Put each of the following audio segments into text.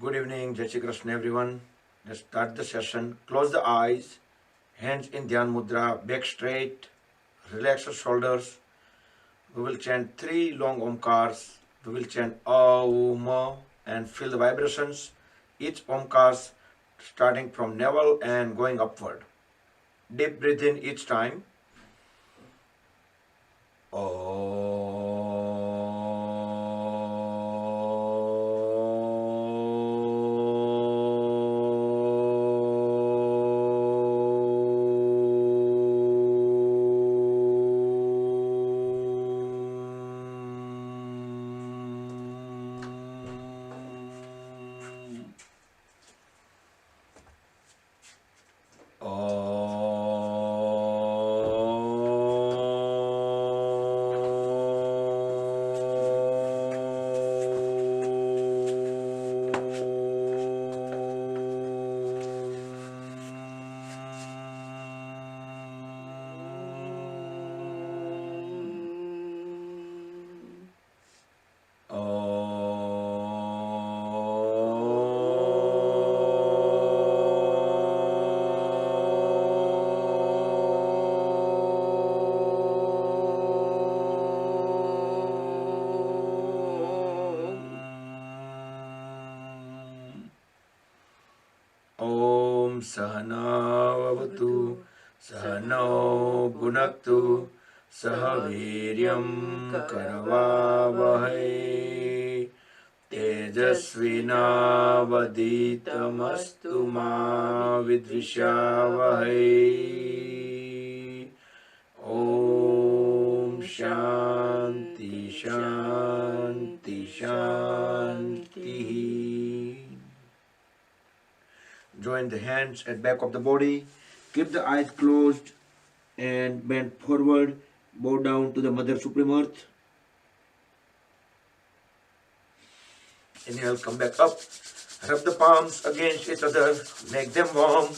Good evening, Jai Shri Krishna everyone. Let's start the session. Close the eyes, hands in Dhyan Mudra, back straight, relax the shoulders. We will chant 3 long Omkars. We will chant Aum and feel the vibrations. Each Omkars starting from navel and going upward. Deep breathe in each time. Sahanavavatu Sahano Bhunaktu Sahaviryam Karavavahai Tejasvinavaditamastu ma vidvishavahai. Om Shanti Shanti Shanti. Join the hands at back of the body. Keep the eyes closed and bend forward. Bow down to the Mother Supreme Earth. Inhale, come back up. Rub the palms against each other. Make them warm.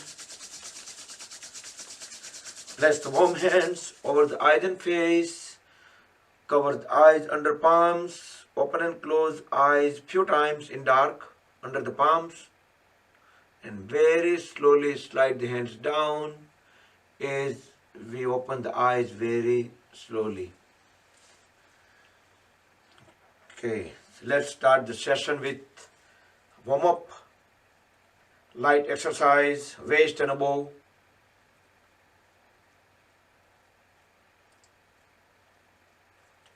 Place the warm hands over the eyes and face. Cover the eyes under palms. Open and close eyes few times in dark under the palms. And very slowly slide the hands down as we open the eyes very slowly. Okay, so let's start the session with warm-up, light exercise, waist and above.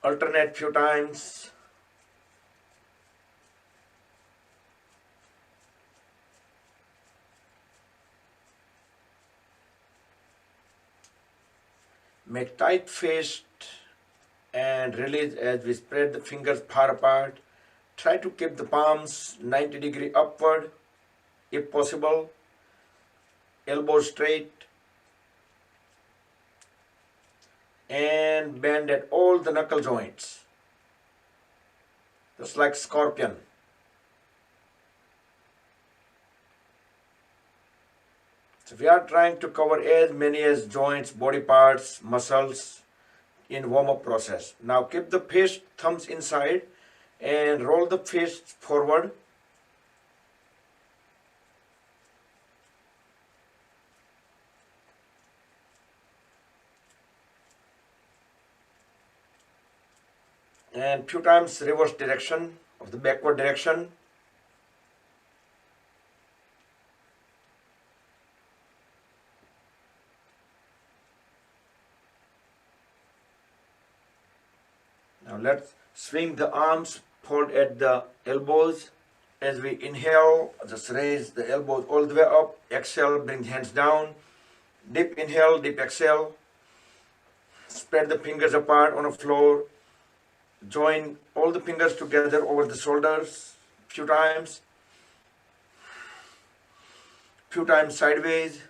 Alternate few times. Make tight fist and release as we spread the fingers far apart. Try to keep the palms 90 degrees upward if possible. Elbows straight. And bend at all the knuckle joints. Just like scorpion. So we are trying to cover as many as joints, body parts, muscles in warm-up process. Now keep the fist, thumbs inside and roll the fist forward. And few times reverse direction of the backward direction. Now let's swing the arms, fold at the elbows. As we inhale, just raise the elbows all the way up. Exhale, bring the hands down. Deep inhale, deep exhale. Spread the fingers apart on the floor. Join all the fingers together over the shoulders. Few times sideways.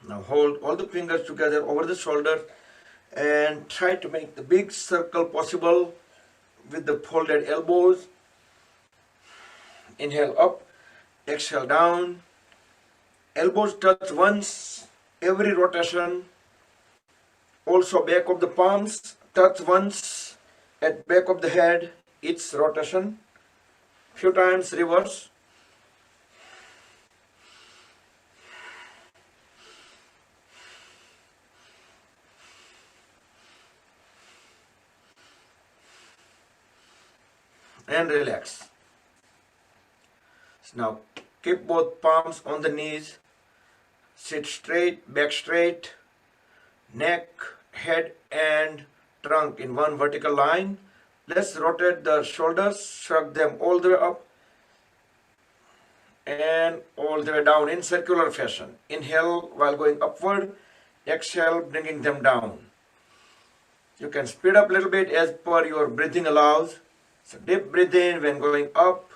Now hold all the fingers together over the shoulder and try to make the big circle possible with the folded elbows. Inhale up, Exhale down. Elbows touch once every rotation. Also back of the palms touch once at back of the head, each rotation. Few times reverse. And relax. So now keep both palms on the knees. Sit straight, back straight. Neck, head and trunk in one vertical line. Let's rotate the shoulders, shrug them all the way up and all the way down in circular fashion. Inhale while going upward, exhale bringing them down. You can speed up a little bit as per your breathing allows. So deep breathe in when going up,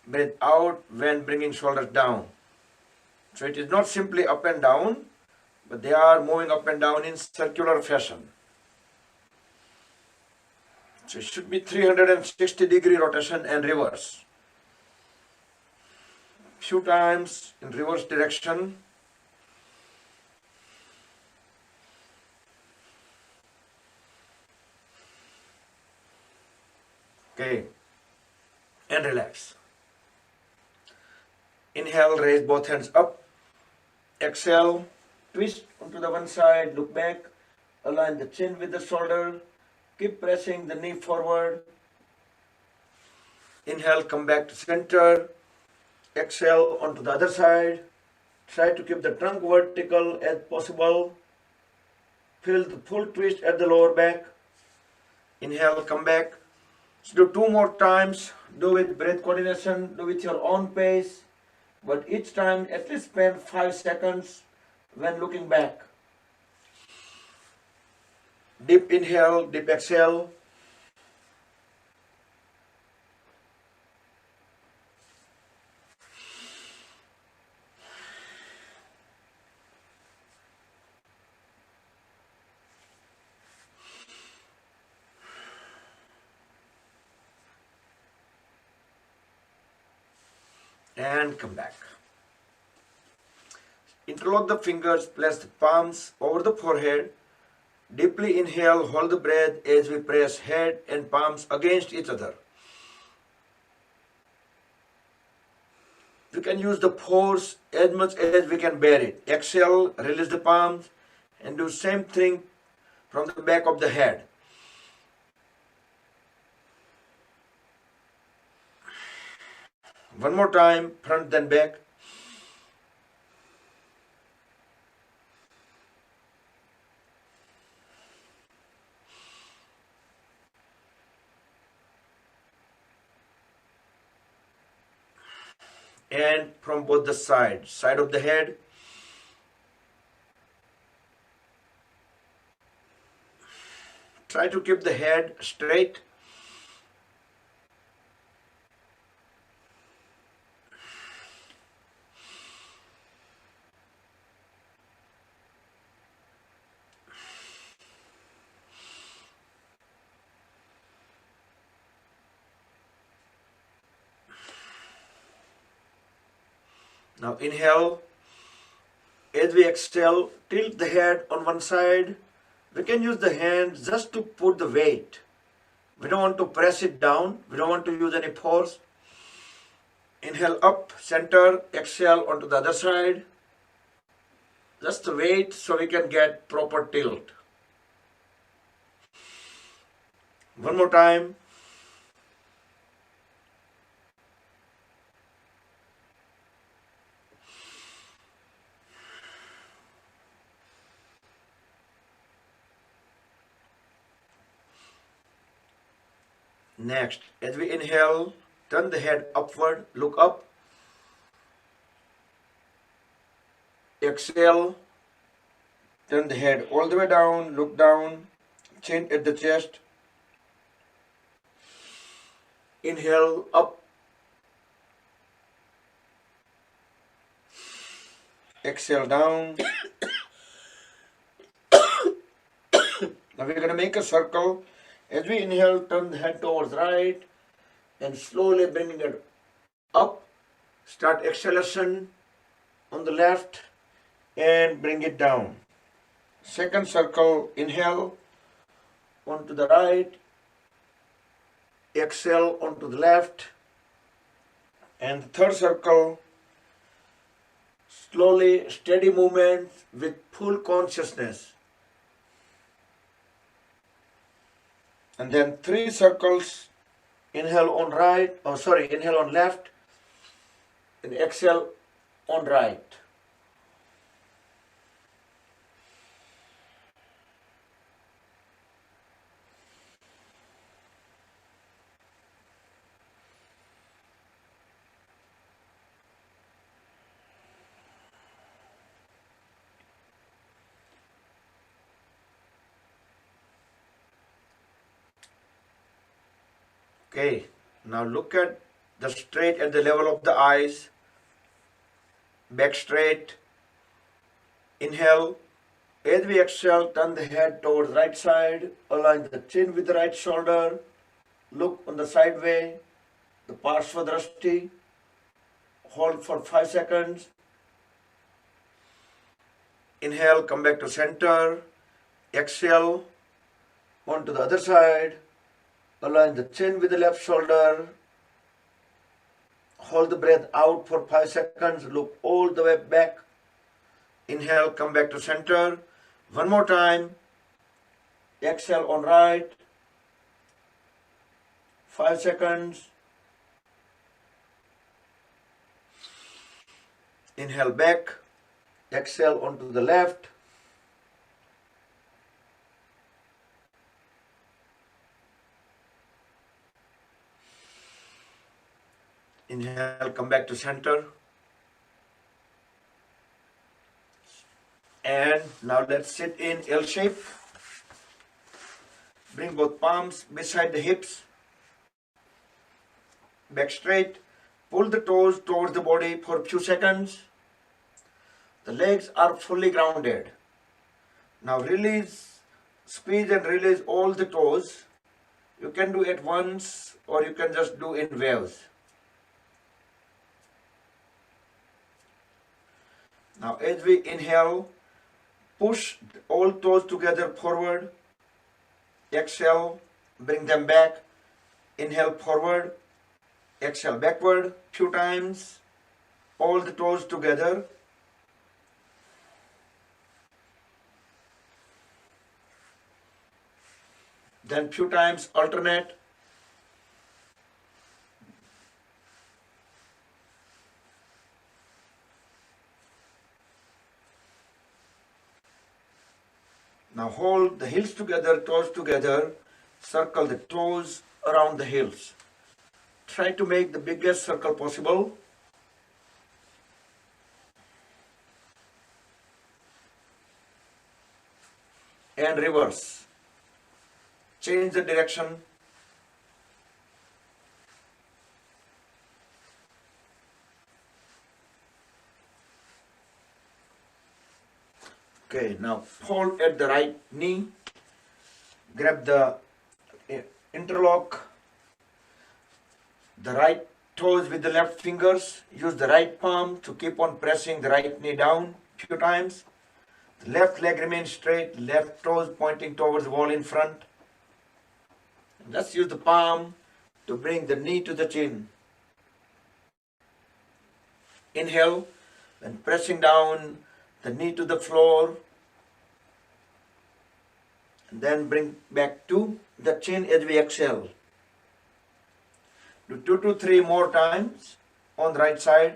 breathe out when bringing shoulders down. So it is not simply up and down, but they are moving up and down in circular fashion. So it should be 360-degree rotation and reverse. Few times in reverse direction. Okay, and relax. Inhale, raise both hands up. Exhale, twist onto the one side, look back, align the chin with the shoulder, keep pressing the knee forward. Inhale, come back to center. Exhale onto the other side. Try to keep the trunk vertical as possible. Feel the full twist at the lower back. Inhale, come back. So do 2 more times. Do with breath coordination, do with your own pace. But each time at least spend 5 seconds when looking back. Deep inhale, deep exhale. And come back. Interlock the fingers, place the palms over the forehead. Deeply inhale, hold the breath as we press head and palms against each other. We can use the force as much as we can bear it. Exhale, release the palms and do same thing from the back of the head. One more time, front then back. And from both the sides, side of the head. Try to keep the head straight. Now inhale. As we exhale, tilt the head on one side. We can use the hand just to put the weight. We don't want to press it down. We don't want to use any force. Inhale up, center, exhale onto the other side. Just wait so we can get proper tilt. One more time. Next, as we inhale, turn the head upward, look up. Exhale, turn the head all the way down, look down, chin at the chest. Inhale, up. Exhale, down. Now we're going to make a circle. As we inhale, turn the head towards right and slowly bringing it up Start acceleration on the left and bring it down. Second circle, inhale onto the right, exhale onto the left, and the third circle, slowly, steady movement with full consciousness. And then 3 circles, inhale on inhale on left, and exhale on right. Okay, now look at the straight at the level of the eyes. Back straight. Inhale. As we exhale, turn the head towards right side. Align the chin with the right shoulder. Look on the sideway, the Parshvadrashti. Hold for 5 seconds. Inhale, come back to center. Exhale, on to the other side. Align the chin with the left shoulder. Hold the breath out for 5 seconds. Look all the way back. Inhale, come back to center. One more time. Exhale on right. 5 seconds. Inhale back. Exhale onto the left. Inhale, come back to center. And now let's sit in L shape. Bring both palms beside the hips. Back straight. Pull the toes towards the body for a few seconds. The legs are fully grounded. Now release, squeeze and release all the toes. You can do it once or you can just do in waves. Now as we inhale, push all toes together forward. Exhale, bring them back. Inhale forward. Exhale backward. Few times. All the toes together. Then few times alternate. Now hold the heels together, toes together. Circle the toes around the heels. Try to make the biggest circle possible. And reverse. Change the direction. Okay, now hold at the right knee. Grab the interlock the right toes with the left fingers. Use the right palm to keep on pressing the right knee down a few times. The left leg remains straight, left toes pointing towards the wall in front. Just use the palm to bring the knee to the chin. Inhale and pressing down the knee to the floor. And then bring back to the chin as we exhale. Do 2 to 3 more times on the right side.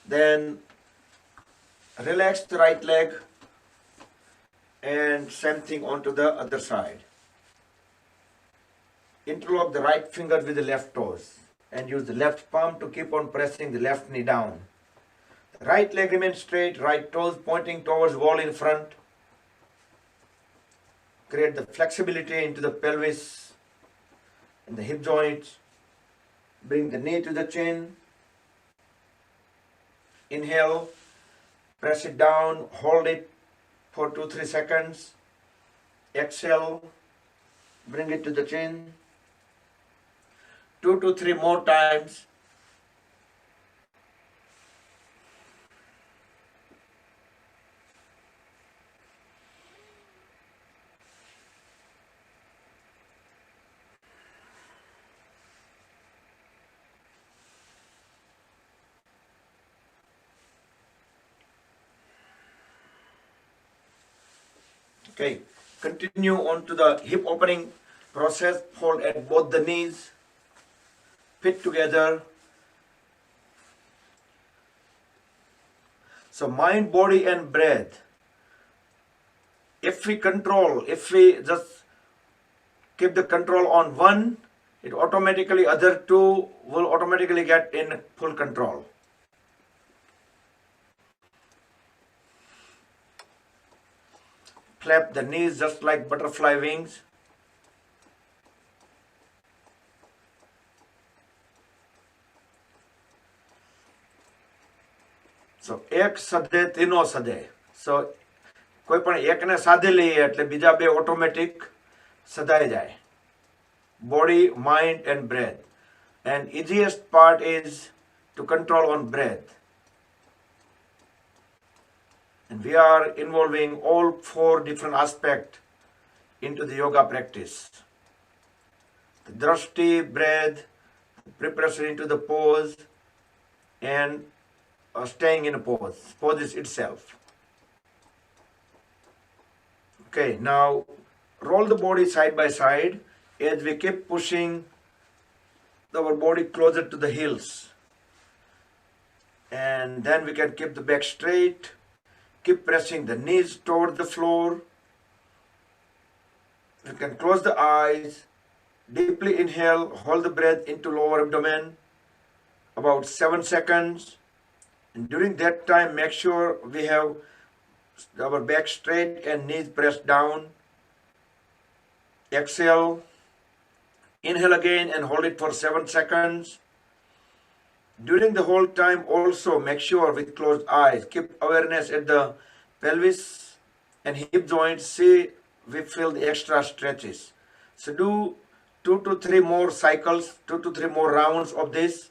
Then relax the right leg and same thing onto the other side. Interlock the right finger with the left toes and use the left palm to keep on pressing the left knee down. The right leg remains straight, right toes pointing towards wall in front. Create the flexibility into the pelvis and the hip joints. Bring the knee to the chin. Inhale Press it down, hold it for 2-3 seconds. Exhale, bring it to the chin. 2 to 3 more times. Okay, continue on to the hip opening process. Hold at both the knees, fit together. So mind, body and breath. If we just keep the control on one, it automatically, other two will automatically get in full control. Clap the knees just like butterfly wings. So એક સદે તીનો સદે. So કોઈ પણ એકને સાધે લઈએ એટલે બીજા બે automatic સદાઈ જાય. Body, mind and breath. And easiest part is to control on breath. And we are involving all 4 different aspects into the yoga practice. The drashti, breath, preparation into the pose, and staying in a pose. Pose is itself. Okay, now roll the body side by side as we keep pushing our body closer to the heels. And then we can keep the back straight. Keep pressing the knees toward the floor. You can close the eyes. Deeply inhale, hold the breath into lower abdomen about 7 seconds. And during that time, make sure we have our back straight and knees pressed down. Exhale. Inhale again and hold it for 7 seconds. During the whole time also make sure with closed eyes, keep awareness at the pelvis and hip joints. See we feel the extra stretches. So do 2 to 3 more cycles, 2 to 3 more rounds of this.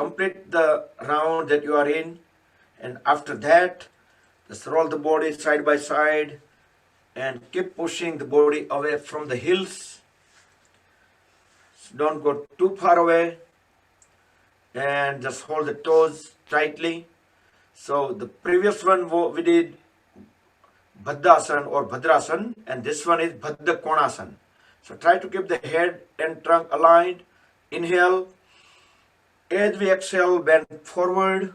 Complete the round that you are in, and after that just roll the body side by side and keep pushing the body away from the heels. So don't go too far away and just hold the toes tightly. So the previous one we did Bhadrasan or Virbadrasan, and this one is Konasana. So try to keep the head and trunk aligned. Inhale. As we exhale, bend forward,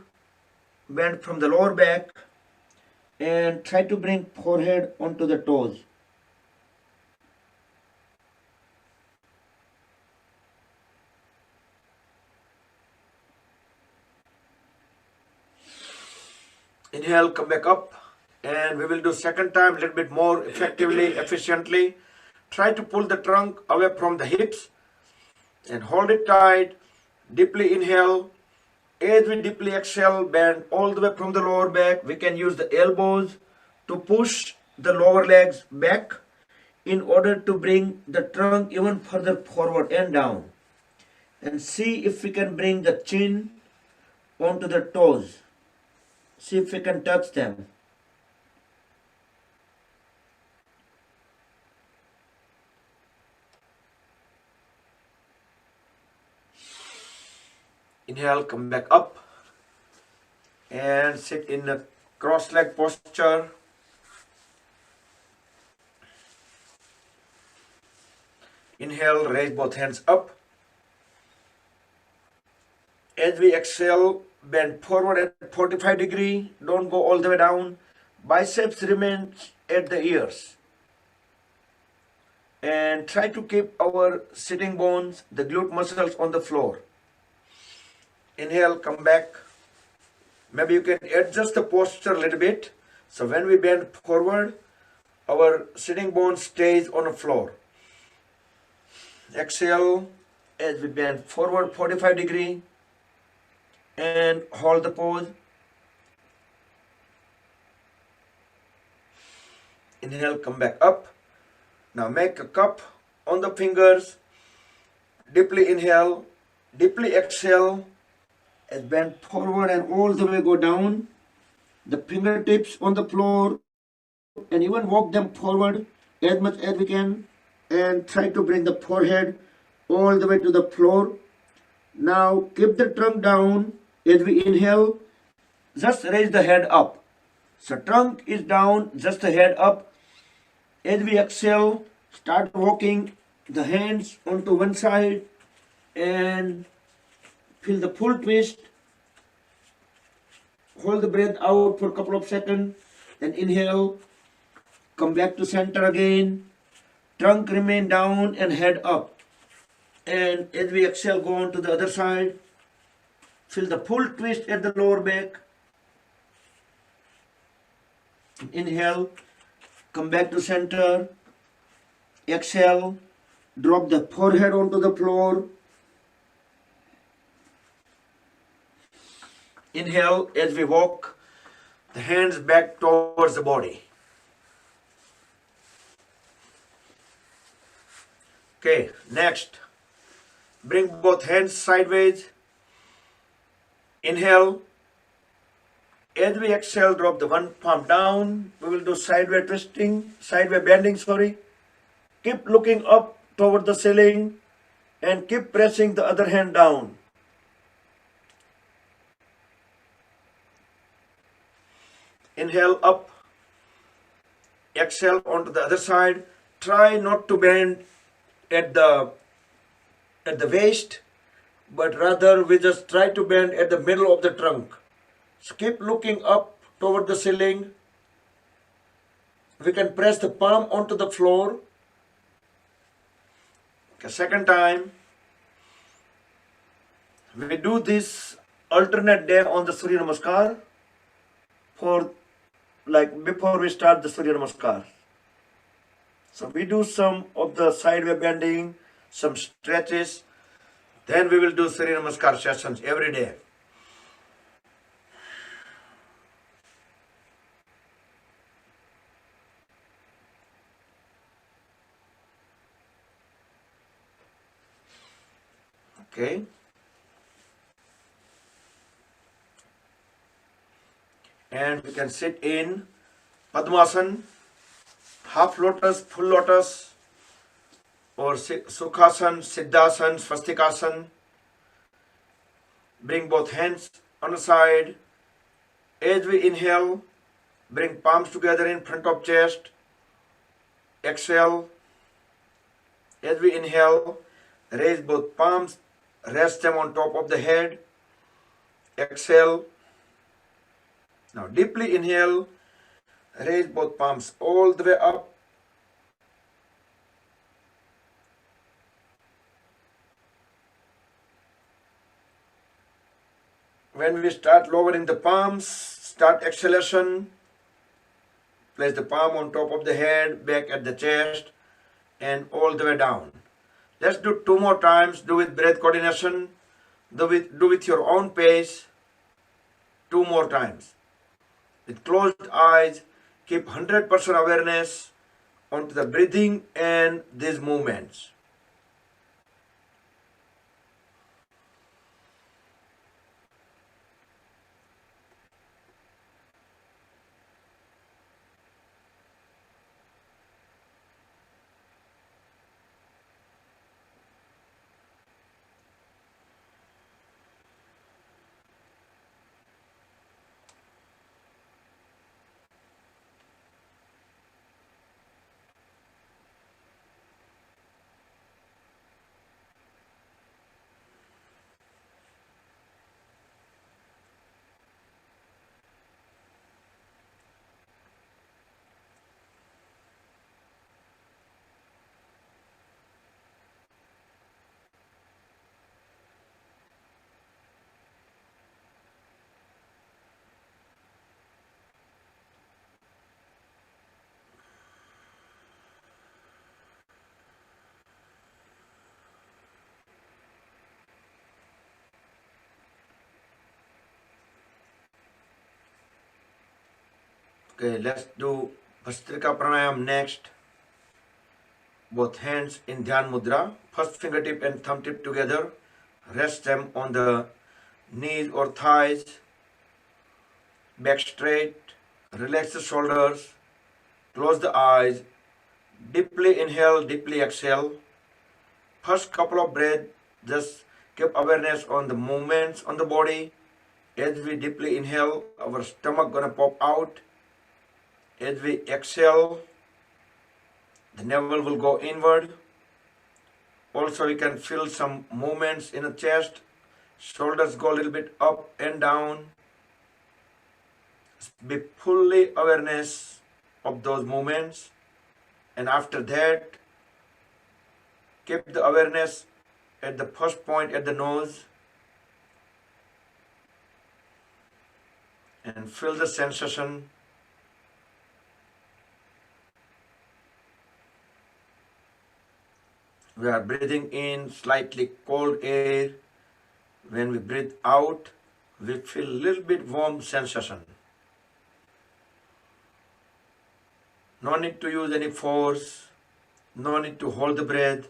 bend from the lower back, and try to bring forehead onto the toes. Inhale, come back up, and we will do second time a little bit more effectively, efficiently. Try to pull the trunk away from the hips and hold it tight. Deeply inhale. As we deeply exhale, bend all the way from the lower back. We can use the elbows to push the lower legs back in order to bring the trunk even further forward and down. And see if we can bring the chin onto the toes. See if we can touch them. Inhale, come back up and sit in a cross-leg posture. Inhale, raise both hands up. As we exhale, bend forward at 45 degree. Don't go all the way down. Biceps remain at the ears. And try to keep our sitting bones, the glute muscles on the floor. Inhale, come back. Maybe you can adjust the posture a little bit. So when we bend forward, our sitting bone stays on the floor. Exhale as we bend forward 45 degree and hold the pose. Inhale, come back up. Now make a cup on the fingers. Deeply inhale, deeply exhale as bend forward and all the way go down. The fingertips on the floor and even walk them forward as much as we can and try to bring the forehead all the way to the floor. Now keep the trunk down as we inhale. Just raise the head up. So trunk is down, just the head up. As we exhale, start walking the hands onto one side and feel the full twist. Hold the breath out for a couple of seconds. Then inhale. Come back to center again. Trunk remain down and head up. And as we exhale, go on to the other side. Feel the full twist at the lower back. Inhale. Come back to center. Exhale. Drop the forehead onto the floor. Inhale as we walk the hands back towards the body. Okay, next. Bring both hands sideways. Inhale. As we exhale, drop the one palm down. We will do sideway twisting, sideway bending, sorry. Keep looking up toward the ceiling and keep pressing the other hand down. Inhale up. Exhale onto the other side. Try not to bend at the waist, but rather we just try to bend at the middle of the trunk. So keep looking up toward the ceiling. We can press the palm onto the floor. Okay, second time. We do this alternate day on the Surya Namaskar for before we start the Surya Namaskar. So we do some of the sideway bending, some stretches. Then we will do Surya Namaskar sessions every day. Okay. And we can sit in Padmasana, half lotus, full lotus, or Sukhasan, Siddhasan, Swastikasan. Bring both hands on the side. As we inhale, bring palms together in front of chest. Exhale. As we inhale, raise both palms, rest them on top of the head. Exhale. Now deeply inhale, raise both palms all the way up. When we start lowering the palms, start exhalation. Place the palm on top of the head, back at the chest, and all the way down. Let's do 2 more times. Do with breath coordination. Do with your own pace. 2 more times. With closed eyes, keep 100% awareness onto the breathing and these movements. Okay, let's do Astrika Pranayam next. Both hands in Dhyan Mudra. First fingertip and thumb tip together. Rest them on the knees or thighs. Back straight. Relax the shoulders. Close the eyes. Deeply inhale, deeply exhale. First couple of breaths, just keep awareness on the movements on the body. As we deeply inhale, our stomach gonna pop out. As we exhale, the navel will go inward. Also, we can feel some movements in the chest. Shoulders go a little bit up and down. Be fully awareness of those movements. And after that, keep the awareness at the first point at the nose. And feel the sensation. We are breathing in slightly cold air. When we breathe out, we feel a little bit warm sensation. No need to use any force. No need to hold the breath.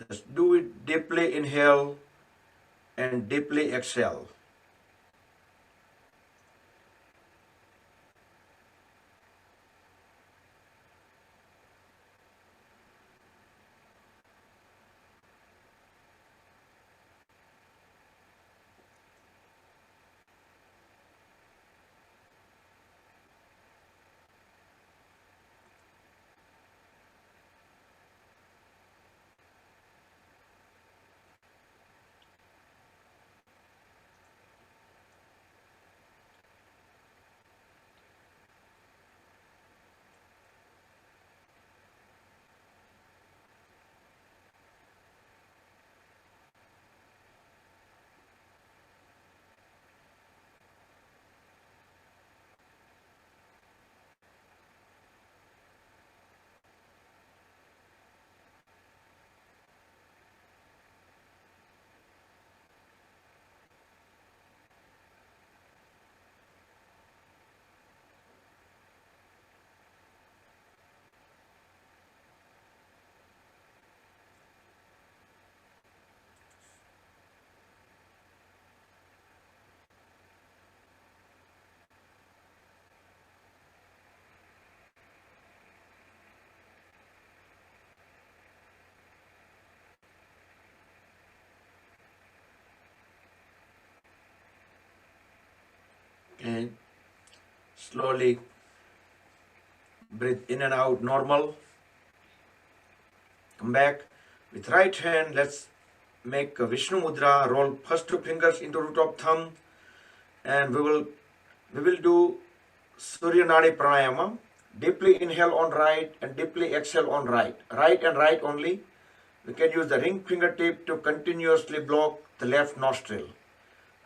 Just do it deeply inhale and deeply exhale. And slowly breathe in and out normal. Come back. With right hand, let's make a Vishnu Mudra. Roll first two fingers into root of thumb. And we will do Surya Nadi Pranayama. Deeply inhale on right and deeply exhale on right. Right and right only. We can use the ring fingertip to continuously block the left nostril.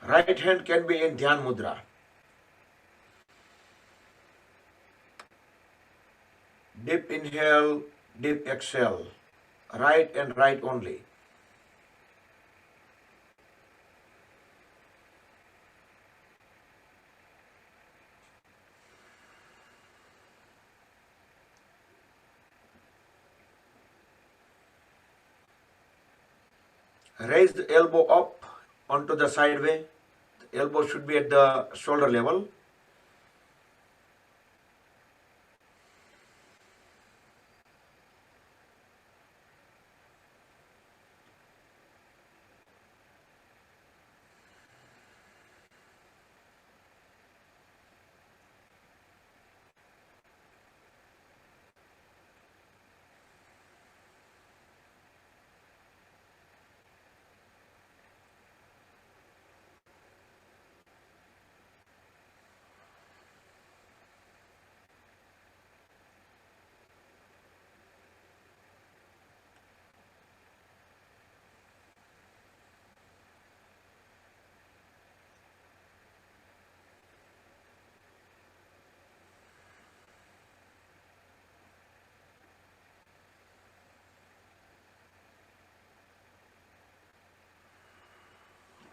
Right hand can be in Dhyan Mudra. Deep inhale, deep exhale. Right and right only. Raise the elbow up onto the sideway. The elbow should be at the shoulder level.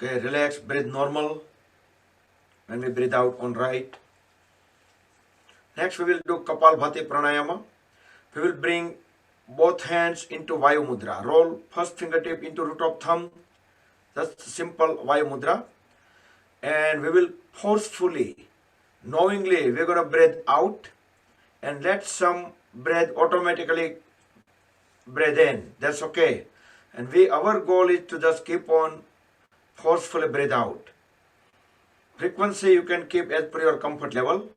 Okay, relax, breathe normal. When we breathe out on right, Next we will do Kapalbhati Pranayama. We will bring both hands into Vayu Mudra. Roll first fingertip into root of thumb. That's simple Vayu Mudra. And we will forcefully, knowingly, we're going to breathe out and let some breath automatically breathe in. That's okay. And our goal is to just keep on forcefully breathe out. Frequency you can keep as per your comfort level.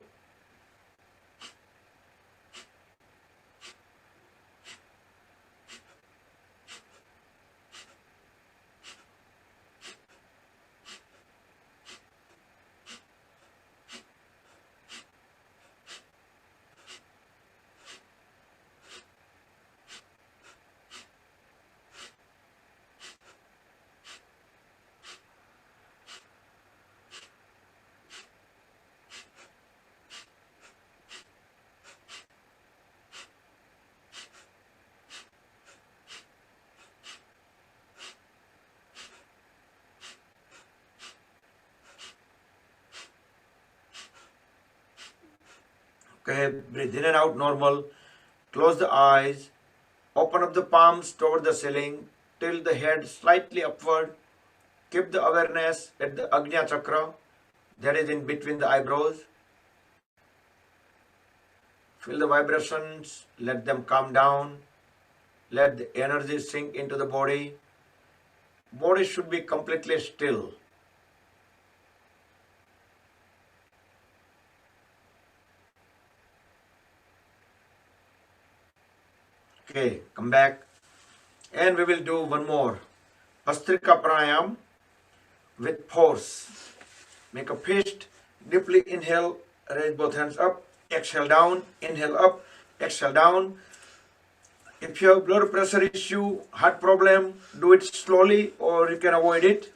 Okay, breathe in and out normal. Close the eyes. Open up the palms toward the ceiling. Tilt the head slightly upward. Keep the awareness at the Agnya Chakra, that is in between the eyebrows. Feel the vibrations. Let them calm down. Let the energy sink into the body. Body should be completely still. Okay, come back. And we will do one more. Astrika Pranayam with force. Make a fist. Deeply inhale. Raise both hands up. Exhale down. Inhale up. Exhale down. If you have blood pressure issue, heart problem, do it slowly or you can avoid it.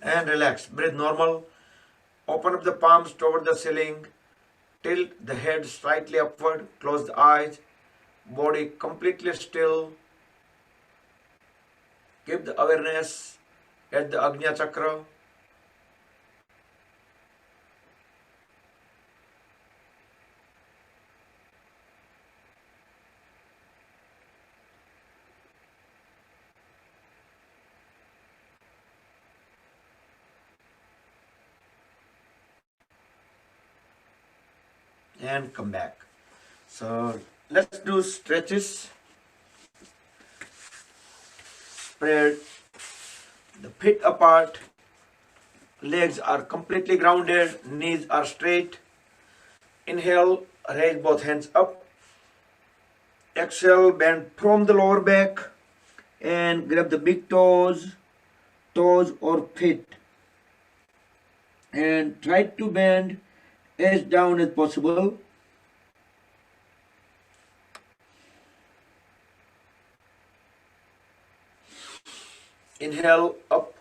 And relax. Breathe normal. Open up the palms toward the ceiling. Tilt the head slightly upward. Close the eyes. Body completely still. Keep the awareness at the Agnya Chakra. And come back. So let's do stretches. Spread the feet apart. Legs are completely grounded. Knees are straight. Inhale, raise both hands up. Exhale, bend from the lower back and grab the big toes or feet. And try to bend as down as possible. Inhale up.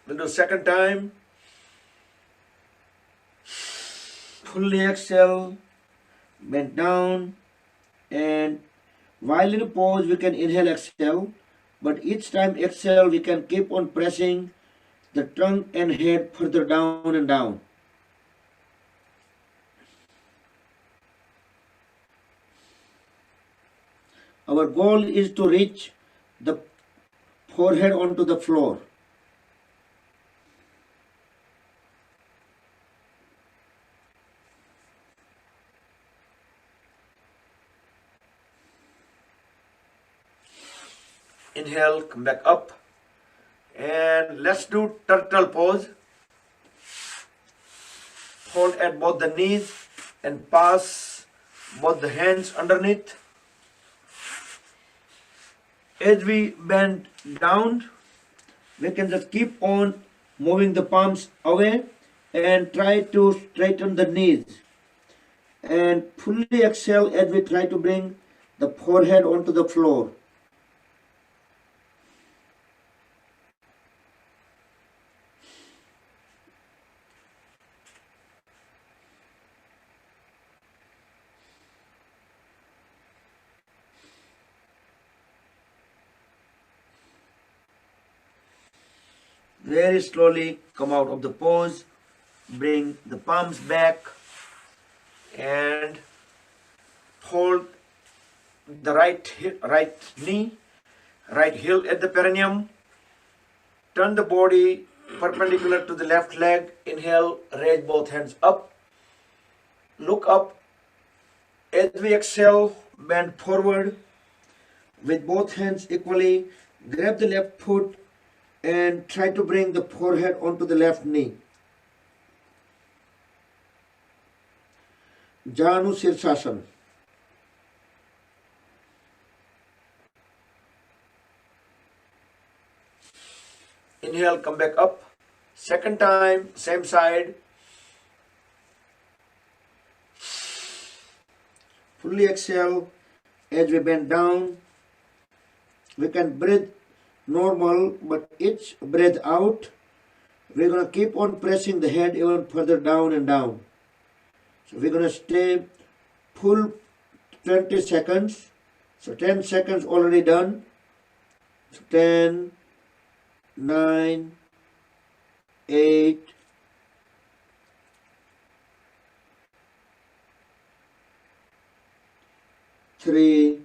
We'll do second time. Fully exhale, bend down, and while in a pose we can inhale, exhale, but each time exhale we can keep on pressing the trunk and head further down and down. Our goal is to reach the forehead onto the floor. Inhale, come back up. And let's do turtle pose. Hold at both the knees and pass both the hands underneath. As we bend down, we can just keep on moving the palms away and try to straighten the knees. And fully exhale as we try to bring the forehead onto the floor. Very slowly come out of the pose, bring the palms back and hold the right knee, right heel at the perineum. Turn the body perpendicular to the left leg. Inhale, raise both hands up. Look up. As we exhale, bend forward with both hands equally. Grab the left foot and try to bring the forehead onto the left knee. Janu Sirsasana. Inhale, come back up. Second time, same side. Fully exhale as we bend down. We can breathe normal, but each breath out, we're going to keep on pressing the head even further down and down. So we're going to stay full 20 seconds. So 10 seconds already done. So 10, 9, 8, 3,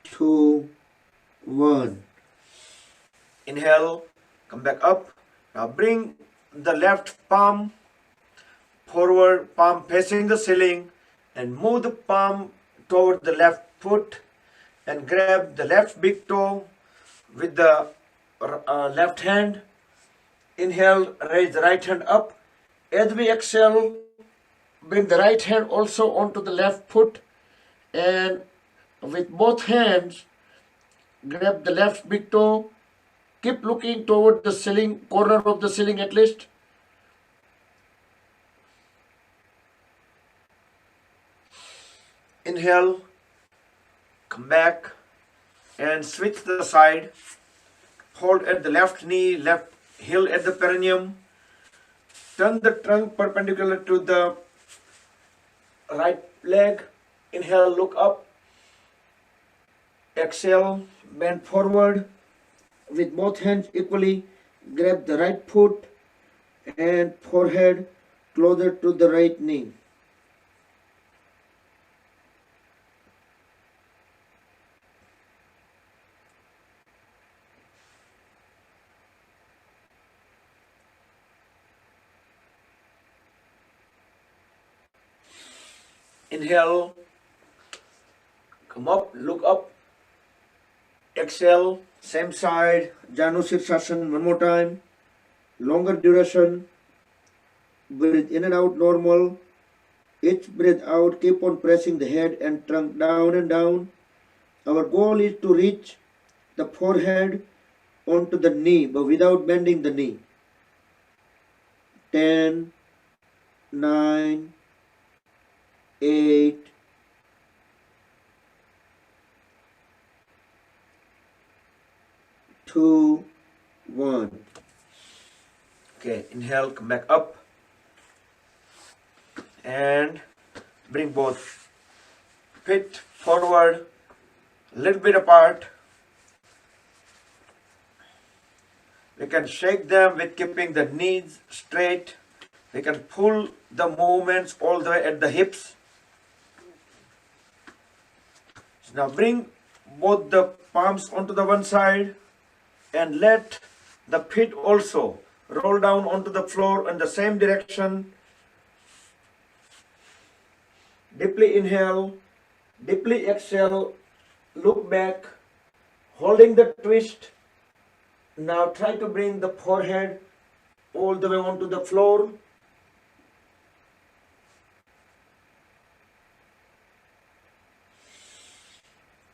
2, 1. Inhale, come back up. Now bring the left palm forward, palm facing the ceiling, and move the palm toward the left foot and grab the left big toe with the left hand. Inhale, raise the right hand up. As we exhale, bring the right hand also onto the left foot and with both hands, grab the left big toe. Keep looking toward the ceiling, corner of the ceiling at least. Inhale, come back and switch the side. Hold at the left knee, left heel at the perineum. Turn the trunk perpendicular to the right leg. Inhale, look up. Exhale, bend forward. With both hands equally, grab the right foot and forehead closer to the right knee. Inhale, come up, look up. Exhale, same side, Janu Sirsasana one more time. Longer duration. Breathe in and out normal. Each breath out, keep on pressing the head and trunk down and down. Our goal is to reach the forehead onto the knee, but without bending the knee. 10, 9, 8, 2, 1. Okay, inhale, come back up and bring both feet forward, a little bit apart. We can shake them with keeping the knees straight. We can pull the movements all the way at the hips. So now bring both the palms onto the one side and let the feet also roll down onto the floor in the same direction. Deeply inhale, deeply exhale, look back, holding the twist. Now try to bring the forehead all the way onto the floor.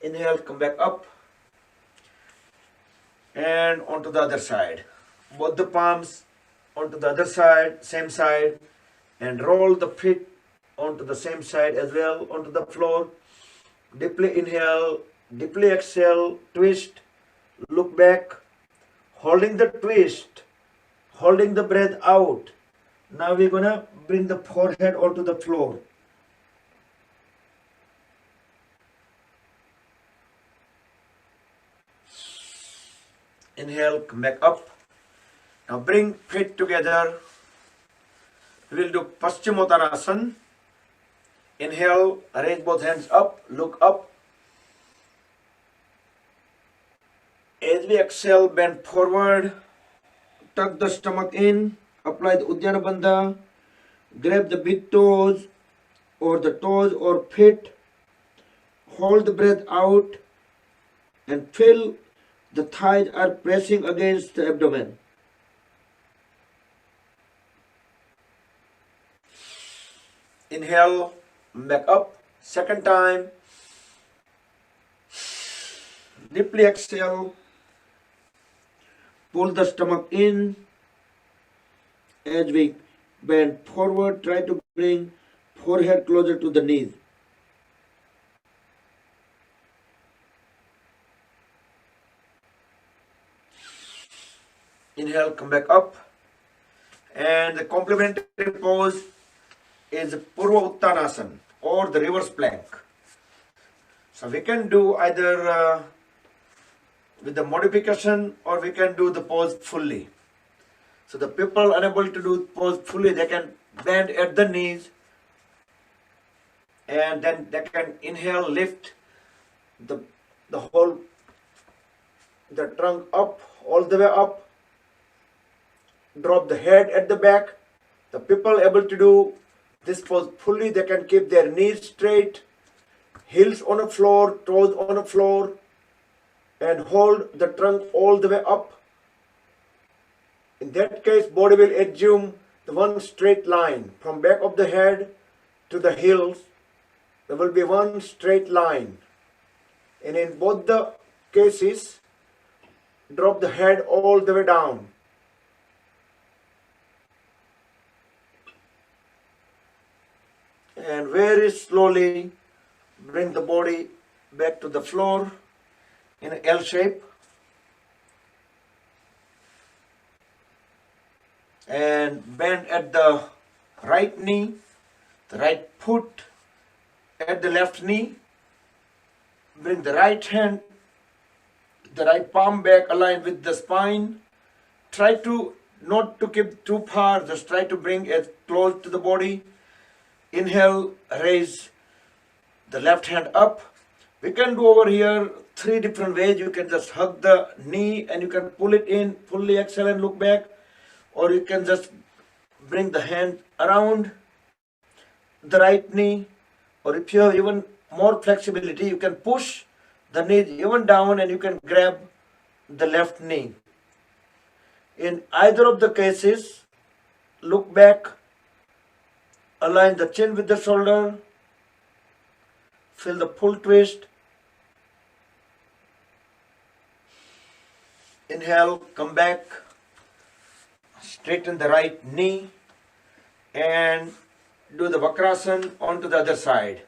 Inhale, come back up and onto the other side. Both the palms onto the other side, same side, and roll the feet onto the same side as well, onto the floor. Deeply inhale, deeply exhale, twist, look back, holding the twist, holding the breath out. Now we're gonna bring the forehead onto the floor. Inhale, come back up. Now bring feet together. We will do Paschimottanasana. Inhale, raise both hands up, look up. As we exhale, bend forward, tuck the stomach in, apply the Uddiyana Bandha, grab the big toes or the toes or feet, hold the breath out and feel the thighs are pressing against the abdomen. Inhale, back up, second time. Deeply exhale, pull the stomach in. As we bend forward, try to bring forehead closer to the knees. Inhale, come back up. And the complementary pose is Purva Uttanasana or the reverse plank. So we can do either with the modification or we can do the pose fully. So the people unable to do pose fully, they can bend at the knees and then they can inhale, lift the whole, the trunk up, all the way up, drop the head at the back. The people able to do this pose fully, they can keep their knees straight, heels on the floor, toes on the floor, and hold the trunk all the way up. In that case, body will assume the one straight line from back of the head to the heels. There will be one straight line. And in both the cases, drop the head all the way down. And very slowly bring the body back to the floor in an L shape. And bend at the right knee, the right foot at the left knee. Bring the right hand, the right palm back aligned with the spine. Try to not to keep too far, just try to bring it close to the body. Inhale, raise the left hand up. We can do over here 3 different ways. You can just hug the knee and you can pull it in, fully exhale and look back. Or you can just bring the hand around the right knee. Or if you have even more flexibility, you can push the knee even down and you can grab the left knee. In either of the cases, look back, align the chin with the shoulder, feel the full twist. Inhale, come back, straighten the right knee and do the Utkarasana onto the other side.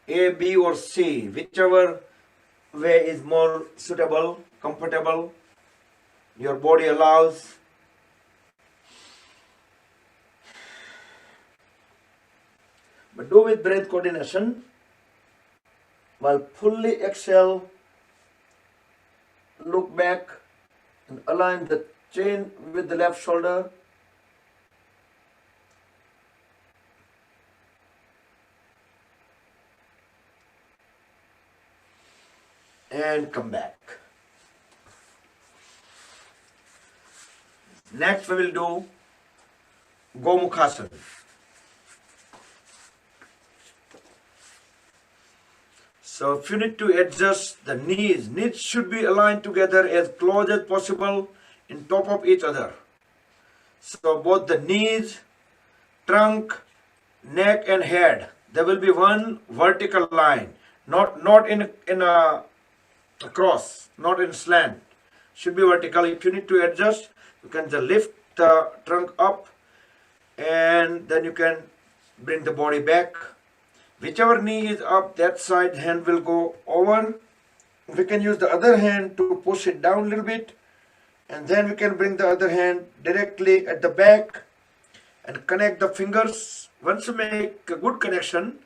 A, B or C, whichever way is more suitable, comfortable, your body allows. But do with breath coordination. While fully exhale, look back and align the chin with the left shoulder. And come back. Next we will do Gomukhasana. So if you need to adjust the knees should be aligned together as close as possible in top of each other. So both the knees, trunk, neck and head, there will be one vertical line, not in a cross, not in slant. Should be vertical. If you need to adjust, you can just lift the trunk up, and then you can bring the body back. Whichever knee is up, that side hand will go over. We can use the other hand to push it down a little bit, and then we can bring the other hand directly at the back and connect the fingers. Once you make a good connection,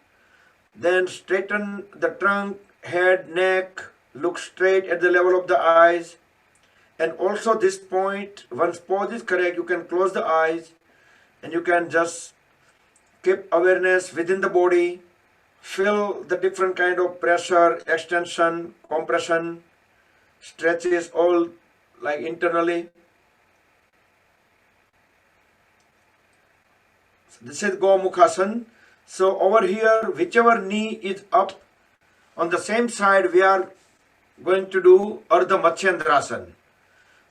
then straighten the trunk, head, neck, look straight at the level of the eyes. And also this point, once pose is correct, you can close the eyes and you can just keep awareness within the body. Feel the different kind of pressure, extension, compression, stretches, all like internally. So this is Gomukhasana. So over here, whichever knee is up, on the same side we are going to do Urdamachandrasana.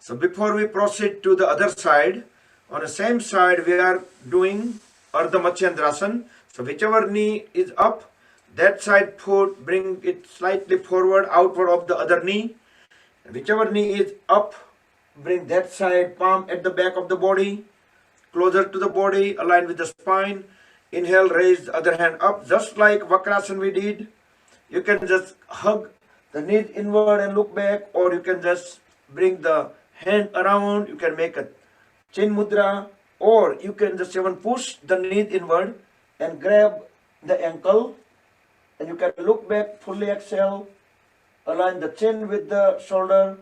So before we proceed to the other side, on the same side we are doing Urdamachandrasana. So whichever knee is up, that side foot, bring it slightly forward, outward of the other knee. Whichever knee is up, bring that side palm at the back of the body, closer to the body, aligned with the spine. Inhale, raise the other hand up, just like Utkarasana we did. You can just hug the knees inward and look back, or you can just bring the hand around. You can make a chin mudra, or you can just even push the knees inward and grab the ankle, and you can look back, fully exhale, align the chin with the shoulder.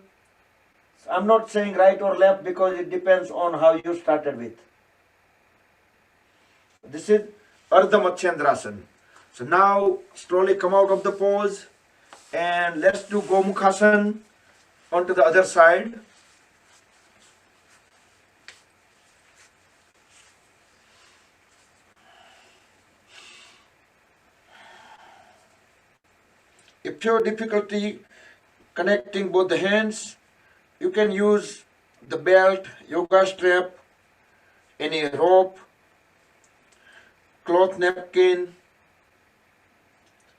So I'm not saying right or left because it depends on how you started with. This is Urdamachandrasana. So now slowly come out of the pose and let's do Gomukhasana onto the other side. If you have difficulty connecting both the hands, you can use the belt, yoga strap, any rope, cloth napkin,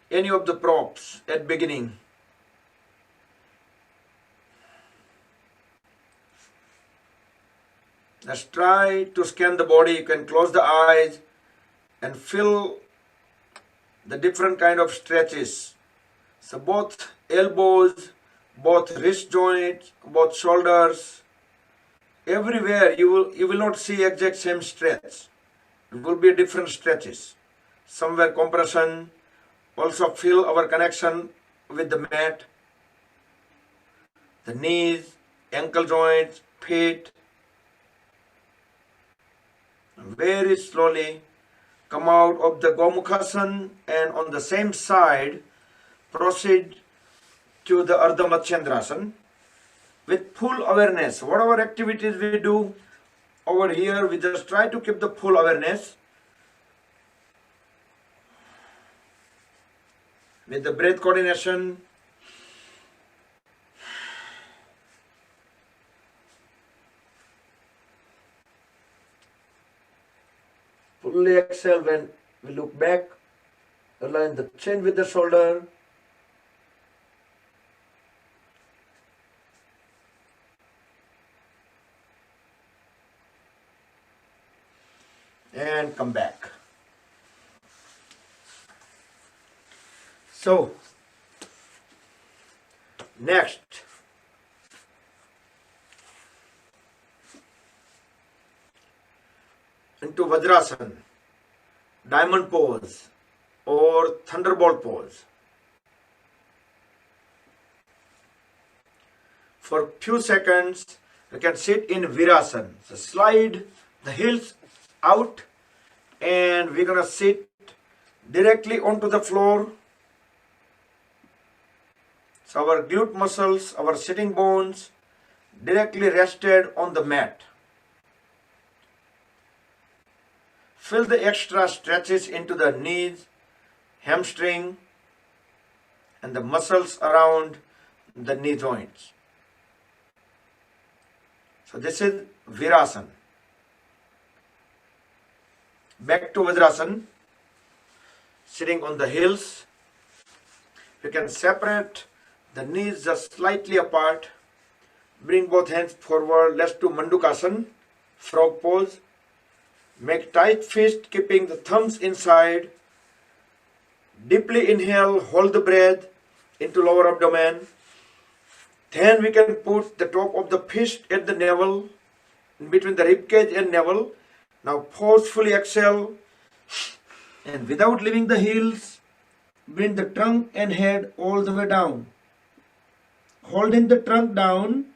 any of the props at beginning. Let's try to scan the body. You can close the eyes and feel the different kind of stretches. So both elbows, both wrist joints, both shoulders, everywhere you will not see exact same stretch. It will be different stretches. Somewhere compression. Also feel our connection with the mat, the knees, ankle joints, feet. Very slowly come out of the Gomukhasana, and on the same side proceed to the Urdamachandrasana with full awareness. Whatever activities we do over here, we just try to keep the full awareness with the breath coordination. Fully exhale when we look back. Align the chin with the shoulder. And come back. So, next, into Virbadrasan, diamond pose or thunderbolt pose. For few seconds, you can sit in Virasana. So slide the heels out and we're going to sit directly onto the floor. So our glute muscles, our sitting bones directly rested on the mat. Feel the extra stretches into the knees, hamstring, and the muscles around the knee joints. So this is Virasana. Back to Virbadrasan, sitting on the heels. You can separate the knees just slightly apart. Bring both hands forward. Let's do Mandukasana. frog pose. Make tight fist, keeping the thumbs inside. Deeply inhale, hold the breath into lower abdomen. Then we can put the top of the fist at the navel, in between the rib cage and navel. Now forcefully exhale, and without leaving the heels, bring the trunk and head all the way down. Holding the trunk down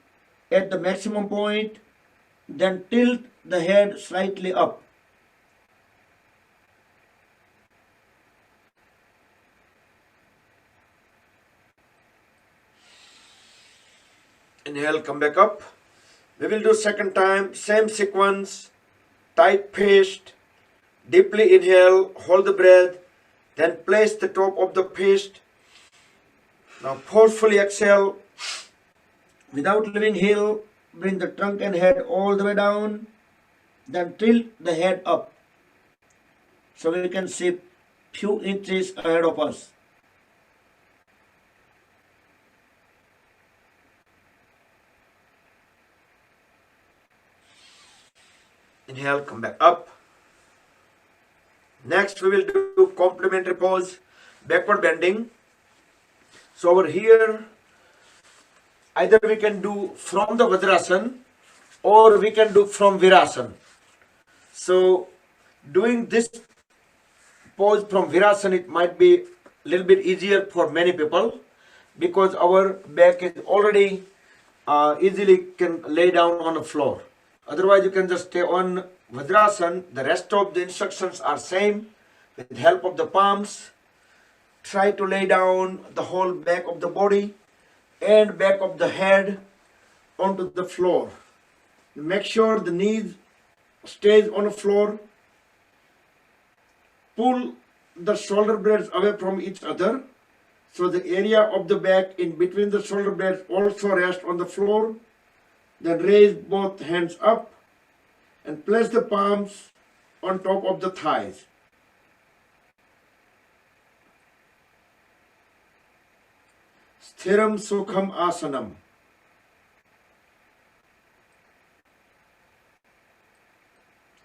at the maximum point, then tilt the head slightly up. Inhale, come back up. We will do second time, same sequence. Tight fist, deeply inhale, hold the breath, then place the top of the fist. Now forcefully exhale, without leaving heel, bring the trunk and head all the way down, then tilt the head up, so we can see few inches ahead of us. Inhale, come back up. Next we will do complementary pose, backward bending. So over here, either we can do from the Virbadrasan or we can do from Virasana. So doing this pose from Virasana, it might be a little bit easier for many people because our back is already easily can lay down on the floor. Otherwise, you can just stay on Virbadrasan. The rest of the instructions are same. With help of the palms, try to lay down the whole back of the body and back of the head onto the floor. Make sure the knees stays on the floor. Pull the shoulder blades away from each other, so the area of the back in between the shoulder blades also rest on the floor. Then raise both hands up and place the palms on top of the thighs. Sthiram Sukham Asanam.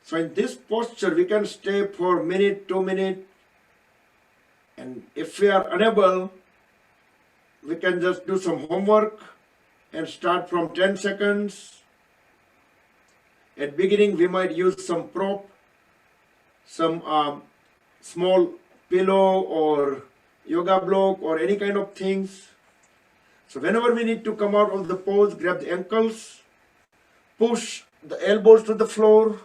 So in this posture we can stay for a minute, 2 minutes, and if we are unable, we can just do some homework and start from 10 seconds. At beginning we might use some prop, some small pillow or yoga block or any kind of things. So whenever we need to come out of the pose, grab the ankles, push the elbows to the floor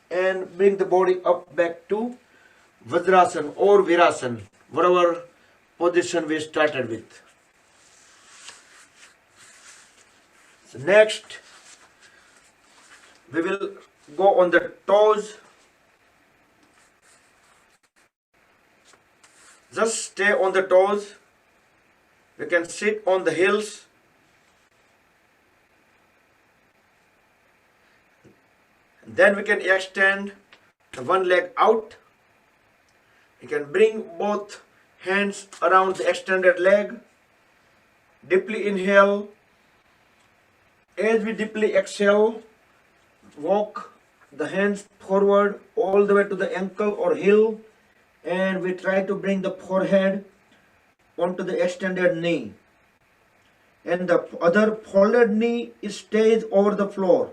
and bring the body up back to Virbadrasan or Virasana, whatever position we started with. So next, we will go on the toes. Just stay on the toes. We can sit on the heels. Then we can extend the one leg out. You can bring both hands around the extended leg. Deeply inhale. As we deeply exhale, walk the hands forward all the way to the ankle or heel, and we try to bring the forehead onto the extended knee. And the other folded knee stays over the floor.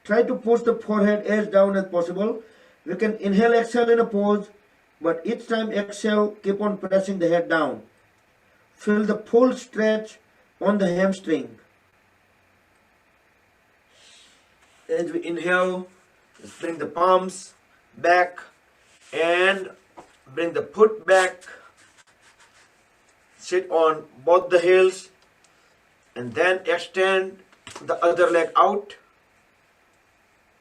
Try to push the forehead as down as possible. We can inhale, exhale in a pose, but each time exhale, keep on pressing the head down. Feel the full stretch on the hamstring. As we inhale, just bring the palms back and bring the foot back. Sit on both the heels and then extend the other leg out.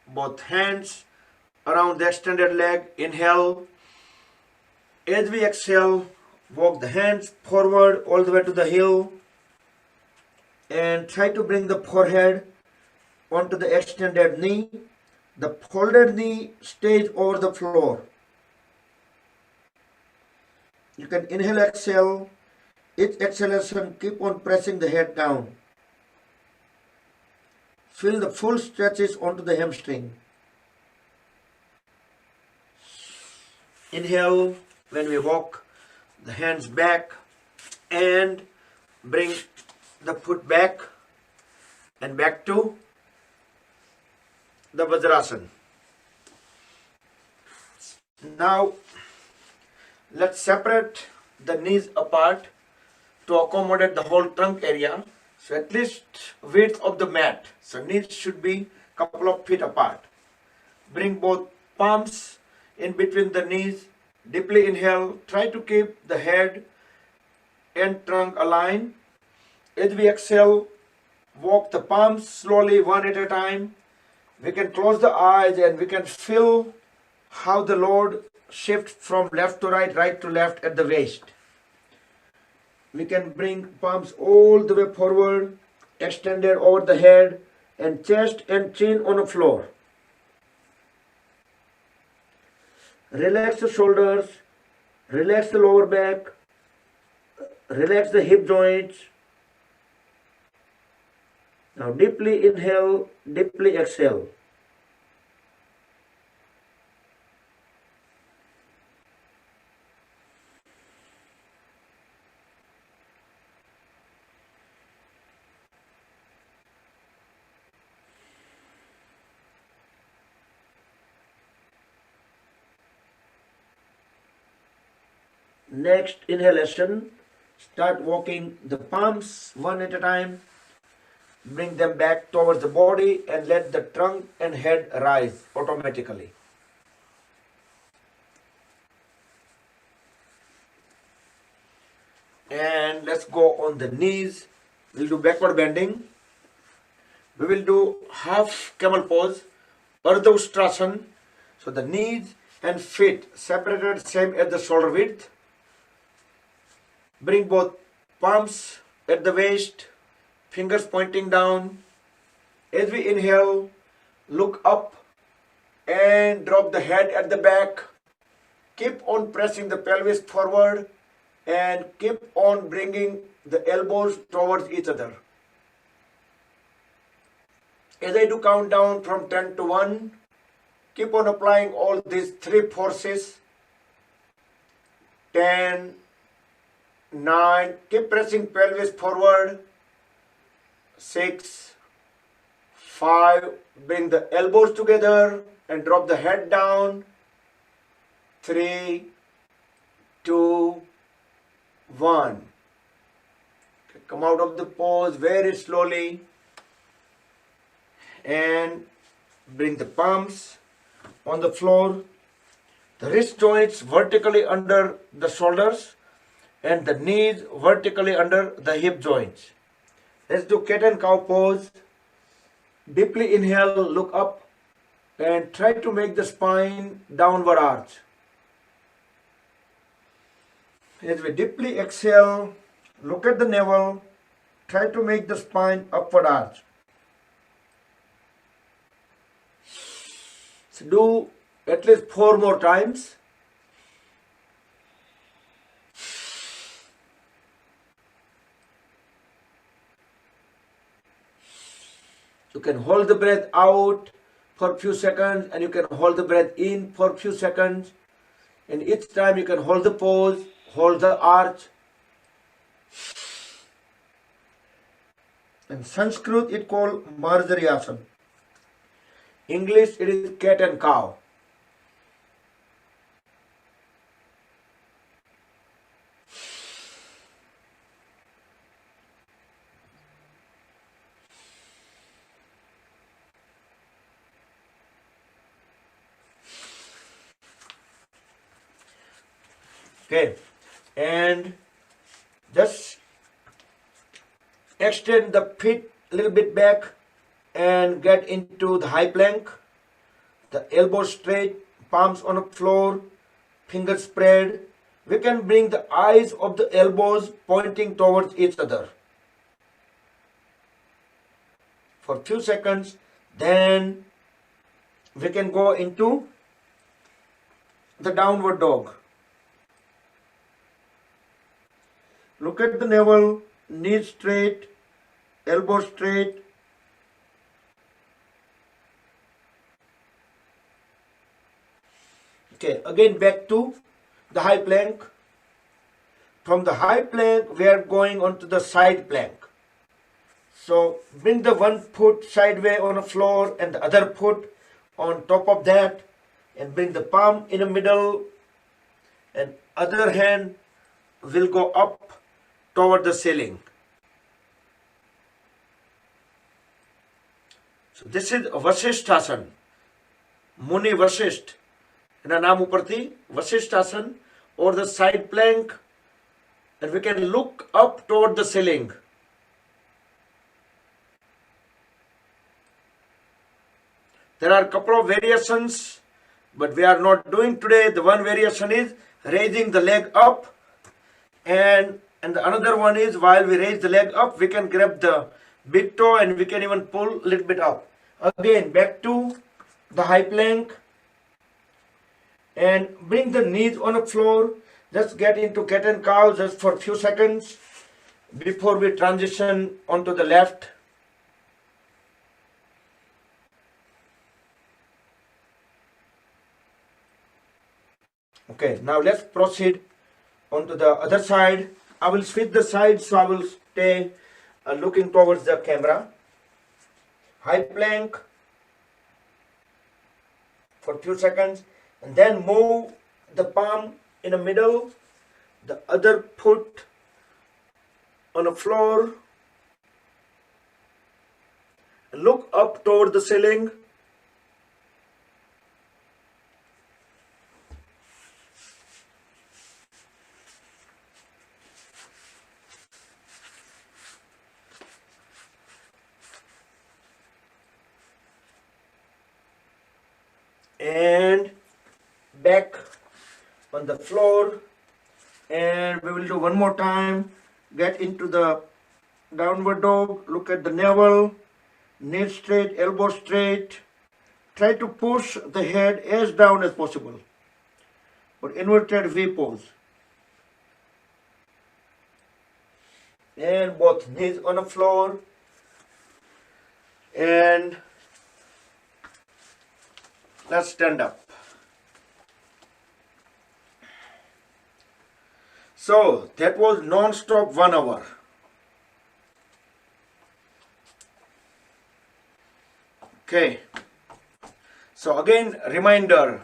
Both hands around the extended leg. Inhale. As we exhale, walk the hands forward all the way to the heel and try to bring the forehead onto the extended knee. The folded knee stays over the floor. You can inhale, exhale. Each exhalation, keep on pressing the head down. Feel the full stretches onto the hamstring. Inhale when we walk the hands back and bring the foot back and back to the Virbadrasan. Now let's separate the knees apart to accommodate the whole trunk area. So at least width of the mat. So knees should be a couple of feet apart. Bring both palms in between the knees. Deeply inhale. Try to keep the head and trunk aligned. As we exhale, walk the palms slowly one at a time. We can close the eyes and we can feel how the load shifts from left to right, right to left at the waist. We can bring palms all the way forward, extended over the head, and chest and chin on the floor. Relax the shoulders, relax the lower back, relax the hip joints. Now deeply inhale, deeply exhale. Next inhalation, start walking the palms one at a time. Bring them back towards the body and let the trunk and head rise automatically. And let's go on the knees. We'll do backward bending. We will do half camel pose, Urdamachandrasana. So the knees and feet separated same as the shoulder width. Bring both palms at the waist, fingers pointing down. As we inhale, look up and drop the head at the back. Keep on pressing the pelvis forward and keep on bringing the elbows towards each other. As I do count down from 10 to 1, keep on applying all these three forces. 10, 9, keep pressing pelvis forward. 6, 5, bring the elbows together and drop the head down. 3, 2, 1. Okay, come out of the pose very slowly and bring the palms on the floor. The wrist joints vertically under the shoulders and the knees vertically under the hip joints. Let's do Kitten Cow Pose. Deeply inhale, look up and try to make the spine downward arch. As we deeply exhale, look at the navel, try to make the spine upward arch. So do at least 4 more times. You can hold the breath out for a few seconds and you can hold the breath in for a few seconds. And each time you can hold the pose, hold the arch. In Sanskrit it called Virbadrasan. English it is cat and cow. Okay, and just extend the feet a little bit back and get into the high plank. The elbows straight, palms on the floor, fingers spread. We can bring the eyes of the elbows pointing towards each other for a few seconds. Then we can go into the downward dog. Look at the navel, knees straight, elbows straight. Okay, again back to the high plank. From the high plank, we are going on to the side plank. So bring the one foot sideway on the floor and the other foot on top of that, and bring the palm in the middle, and other hand will go up toward the ceiling. So this is Vasishthasana, Muni Vasisht. એના નામ ઉપરથી Vasishthasana, or the side plank, and we can look up toward the ceiling. There are a couple of variations, but we are not doing today. The one variation is raising the leg up, and the another one is while we raise the leg up, we can grab the big toe and we can even pull a little bit up. Again, back to the high plank, and bring the knees on the floor. Just get into Kitten Cow just for a few seconds before we transition onto the left. Okay, now let's proceed onto the other side. I will switch the side, so I will stay looking towards the camera. High plank for a few seconds, and then move the palm in the middle, the other foot on the floor, and look up toward the ceiling. And back on the floor, and we will do one more time. Get into the downward dog, look at the navel, knee straight, elbow straight. Try to push the head as down as possible, or inverted V pose. And both knees on the floor, and let's stand up. So that was non-stop 1 hour. Okay. So again, reminder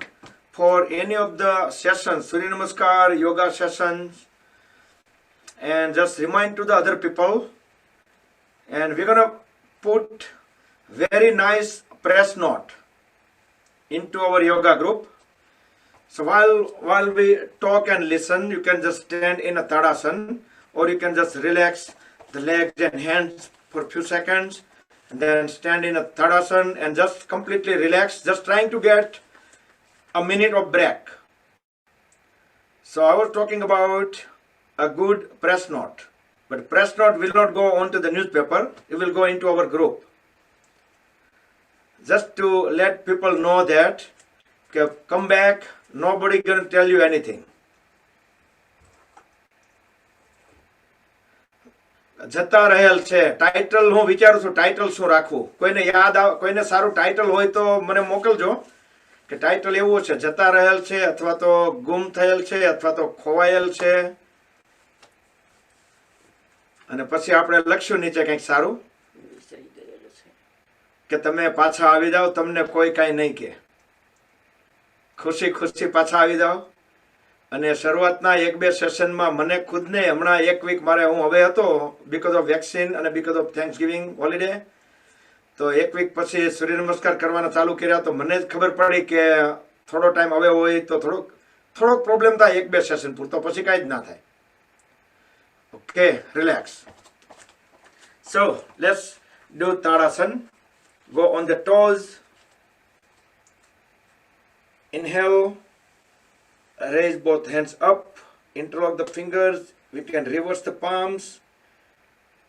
for any of the sessions, Surya Namaskar, yoga sessions, and just remind to the other people. And we're gonna put very nice press knot into our yoga group. So while we talk and listen, you can just stand in a Tadasana, or you can just relax the legs and hands for a few seconds, and then stand in a Tadasana and just completely relax, just trying to get a minute of break. So I was talking about a good press knot, but press knot will not go onto the newspaper, it will go into our group. Just to let people know that, okay, come back, nobody gonna tell you anything. જતા રહેલ છે title હું વિચારું છું title શું રાખવું. કોઈને યાદ આવે, કોઈને સારું ટાઇટલ હોય તો મને મોકલજો કે ટાઇટલ એવું છે જતા રહેલ છે, અથવા તો ગુમ થયેલ છે, અથવા તો ખોવાયેલ છે, અને પછી આપણે લખશું નીચે કંઈક સારું કે તમે પાછા આવી જાઓ, તમને કોઈ કાંઈ નહીં કે, ખુશી ખુશી પાછા આવી જાઓ. અને શરૂઆતના 1-2 સેશનમાં મને ખુદને હમણાં 1 વીક મારે હું હવે હતો બીકોઝ ઓફ વેક્સિન અને બીકોઝ ઓફ થેન્ક્સગિવિંગ હોલિડે, તો 1 વીક પછી સૂર્ય નમસ્કાર કરવાના ચાલુ કર્યા તો મને જ ખબર પડી કે થોડો ટાઈમ હવે હોય તો થોડોક પ્રોબ્લેમ થાય 1-2 સેશન પૂરતો, પછી કાંઈ જ ના થાય. Okay, relax. So let's do Tadasana. Go on the toes. Inhale. Raise both hands up. Interlock the fingers. We can reverse the palms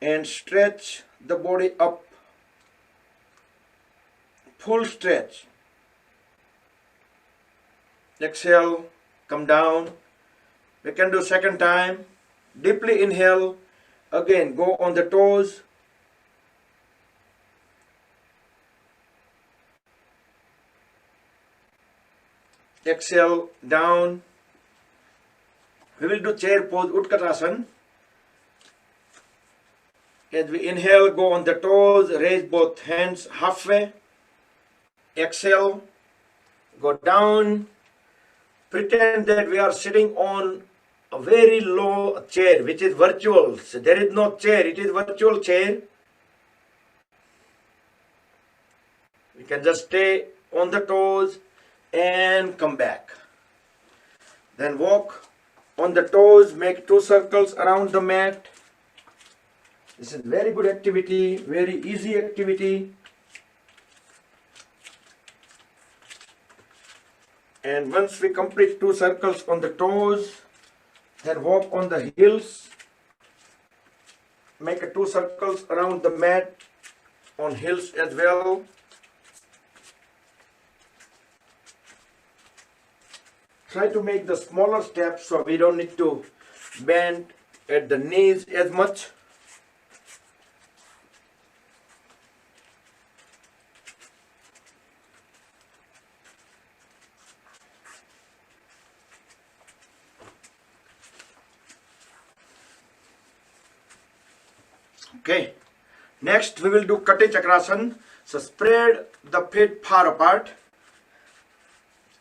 and stretch the body up. Full stretch. Exhale. Come down. We can do second time. Deeply inhale. Again, go on the toes. exhale, down. We will do chair pose, Utkarasana. As we inhale, go on the toes, raise both hands halfway. Exhale, go down. Pretend that we are sitting on a very low chair, which is virtual. So there is no chair, it is virtual chair. We can just stay on the toes and come back. Then walk on the toes, make 2 circles around the mat. This is very good activity, very easy activity. And once we complete 2 circles on the toes, then walk on the heels. Make 2 circles around the mat on heels as well. Try to make the smaller steps so we don't need to bend at the knees as much. Okay, next we will do Kitten Chakrasan. So spread the feet far apart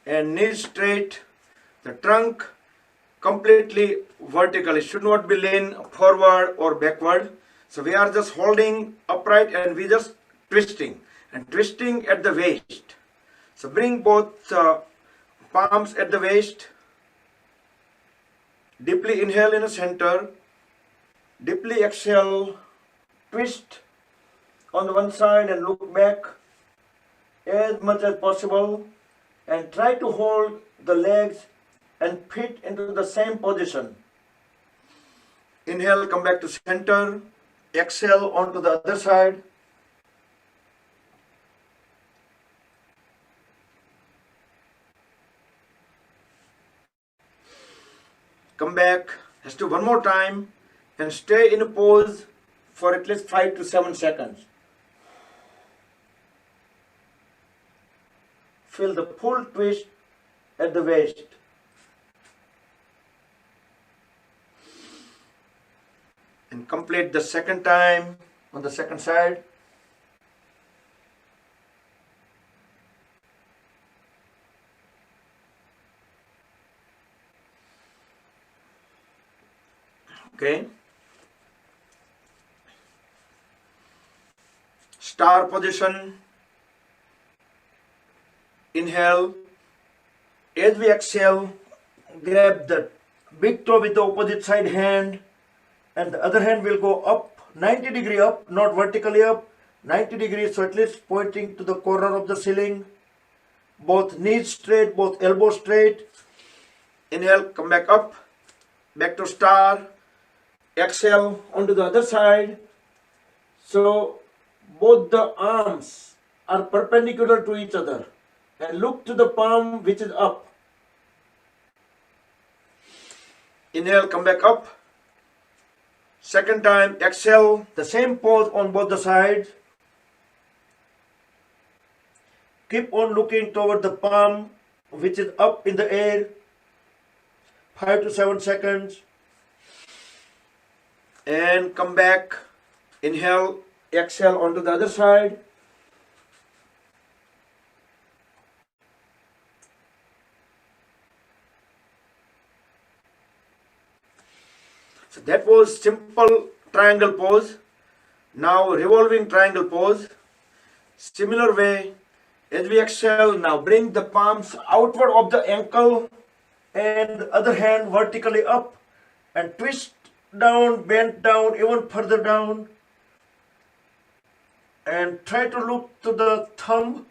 and knees straight, the trunk completely vertical. It should not be lean forward or backward. So we are just holding upright and we just twisting and twisting at the waist. So bring both palms at the waist. Deeply inhale in the center. Deeply exhale. Twist on the one side and look back as much as possible and try to hold the legs and feet into the same position. Inhale, come back to center. Exhale onto the other side. Come back. Let's do one more time and stay in a pose for at least 5 to 7 seconds. Feel the full twist at the waist. And complete the second time on the second side. Okay. Star position. Inhale. As we exhale, grab the big toe with the opposite side hand and the other hand will go up, 90 degree up, not vertically up, 90 degrees, so at least pointing to the corner of the ceiling. Both knees straight, both elbows straight. Inhale, come back up, back to star. Exhale onto the other side. So both the arms are perpendicular to each other and look to the palm which is up. Inhale, come back up. Second time, exhale, the same pose on both the sides. Keep on looking toward the palm which is up in the air. 5 to 7 seconds. And come back. Inhale, exhale onto the other side. So that was simple triangle pose. Now revolving triangle pose. Similar way, as we exhale, now bring the palms outward of the ankle and the other hand vertically up and twist down, bend down, even further down. And try to look to the thumb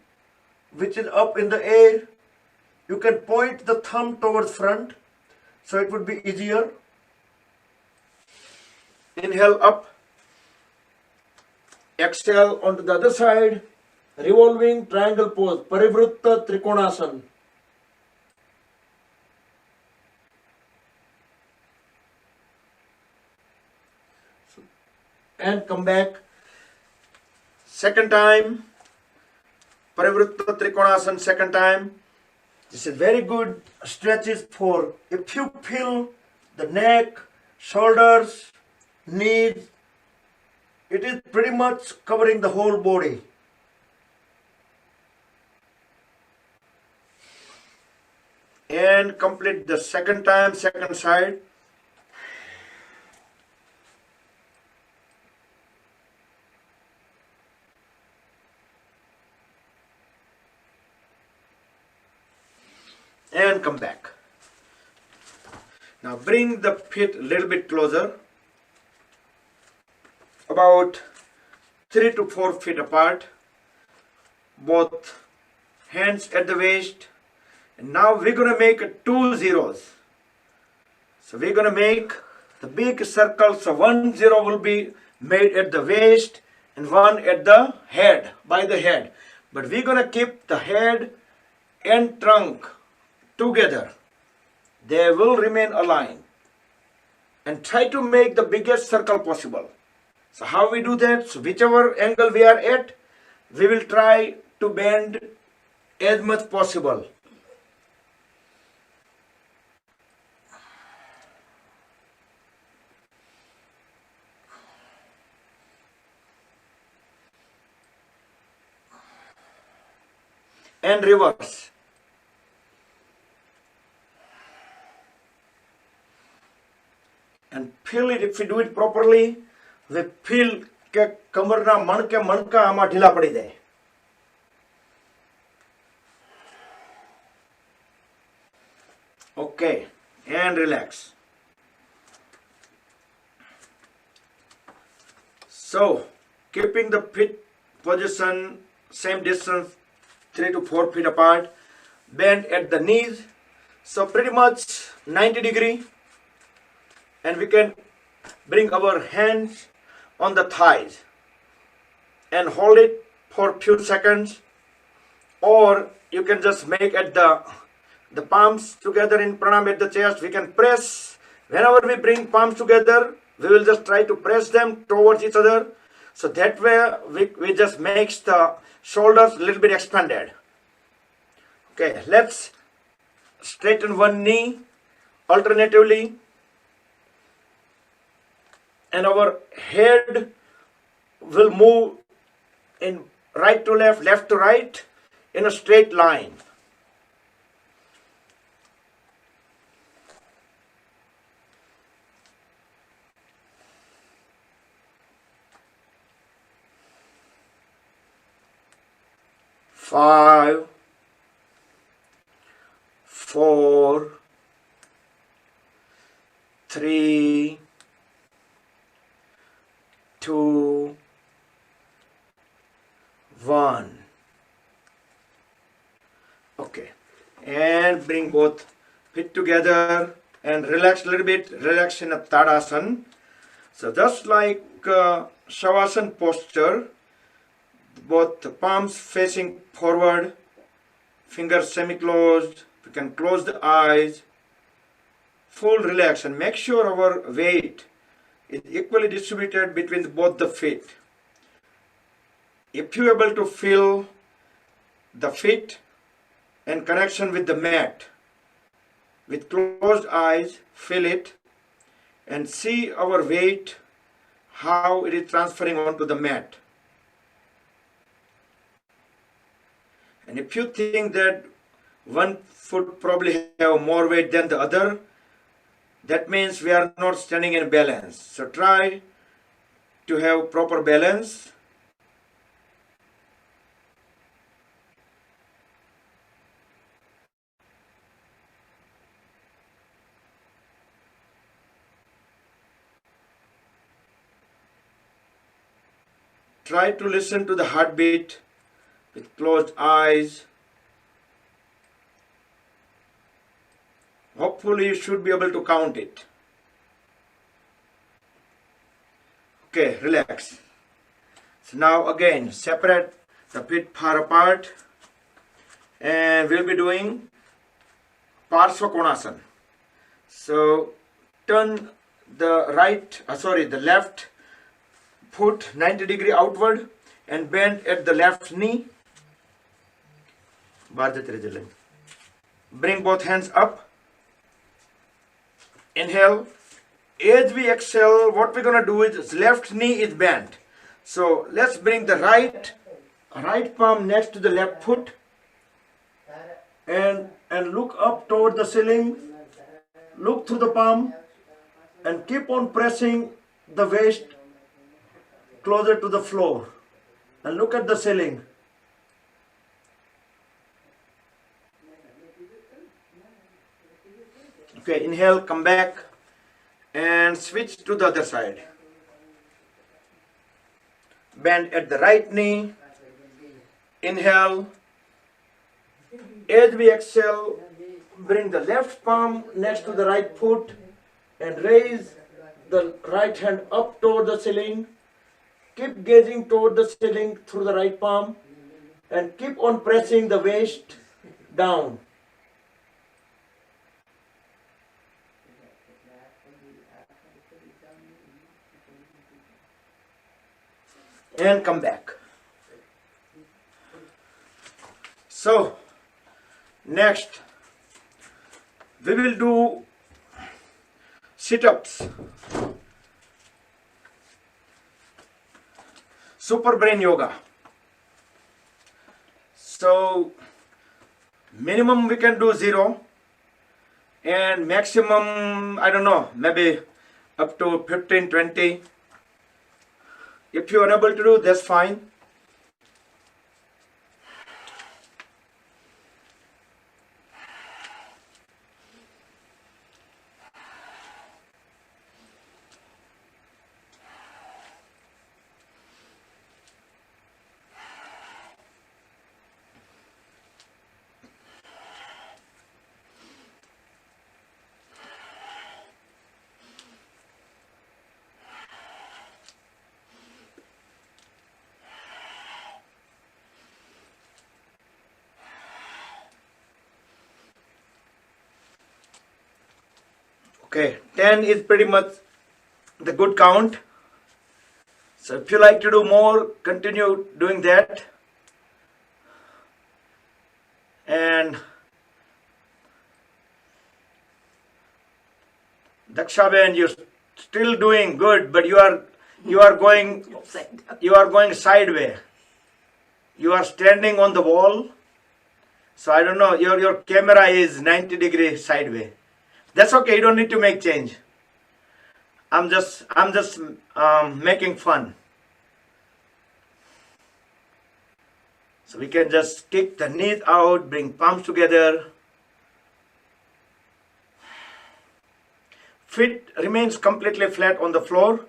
which is up in the air. You can point the thumb towards front so it would be easier. Inhale up. Exhale onto the other side. Revolving triangle pose, Parivritta Trikonasana. And come back. Second time, Parivritta Trikonasana, second time. This is very good stretches for if you feel the neck, shoulders, knees, it is pretty much covering the whole body. And complete the second time, second side. And come back. Now bring the feet a little bit closer, about 3 to 4 feet apart, both hands at the waist. And now we're going to make 2 zeros. So we're going to make the big circle. So 1 zero will be made at the waist and 1 at the head, by the head. But we're going to keep the head and trunk together. They will remain aligned. And try to make the biggest circle possible. So how we do that? So whichever angle we are at, we will try to bend as much possible. And reverse. And feel it, if we do it properly, we feel કે કમરના મણકે મણકા આમાં ઢીલા પડી જાય. Okay, and relax. So, keeping the feet position same distance, 3 to 4 feet apart, bend at the knees, so pretty much 90 degree, and we can bring our hands on the thighs and hold it for few seconds, or you can just make at the palms together in pranayam at the chest. We can press. Whenever we bring palms together, we will just try to press them towards each other. So that way we just makes the shoulders a little bit expanded. Okay, let's straighten one knee alternatively, and our head will move in right to left, left to right in a straight line. Five, 4, 3, 2, 1. Okay, and bring both feet together and relax a little bit. Relax in a Tadasana. So just like Savasana posture, both the palms facing forward, fingers semi-closed. We can close the eyes, full relax, and make sure our weight is equally distributed between both the feet. If you are able to feel the feet and connection with the mat, with closed eyes, feel it and see our weight, how it is transferring onto the mat. And if you think that one foot probably have more weight than the other, that means we are not standing in balance. So try to have proper balance. Try to listen to the heartbeat with closed eyes. Hopefully you should be able to count it. Okay, relax. So now again, separate the feet far apart, and we'll be doing Parshva Konasana. So turn the left foot 90 degree outward and bend at the left knee. Bring both hands up. Inhale. As we exhale, what we're going to do is left knee is bent. So let's bring the right palm next to the left foot and look up toward the ceiling. Look through the palm and keep on pressing the waist closer to the floor and look at the ceiling. Okay, inhale, come back and switch to the other side. Bend at the right knee. Inhale. As we exhale, bring the left palm next to the right foot and raise the right hand up toward the ceiling. Keep gazing toward the ceiling through the right palm and keep on pressing the waist down. And come back. So, next, we will do sit-ups. Super brain yoga. So, minimum we can do 0 and maximum, I don't know, maybe up to 15, 20. If you are unable to do, that's fine. Okay, 10 is pretty much the good count. So if you like to do more, continue doing that. And Dakshaben, you're still doing good, but you are going sideway. You are standing on the wall. So I don't know, your camera is 90 degrees sideway. That's okay, you don't need to make change. I'm just making fun. So we can just kick the knees out, bring palms together. Feet remains completely flat on the floor.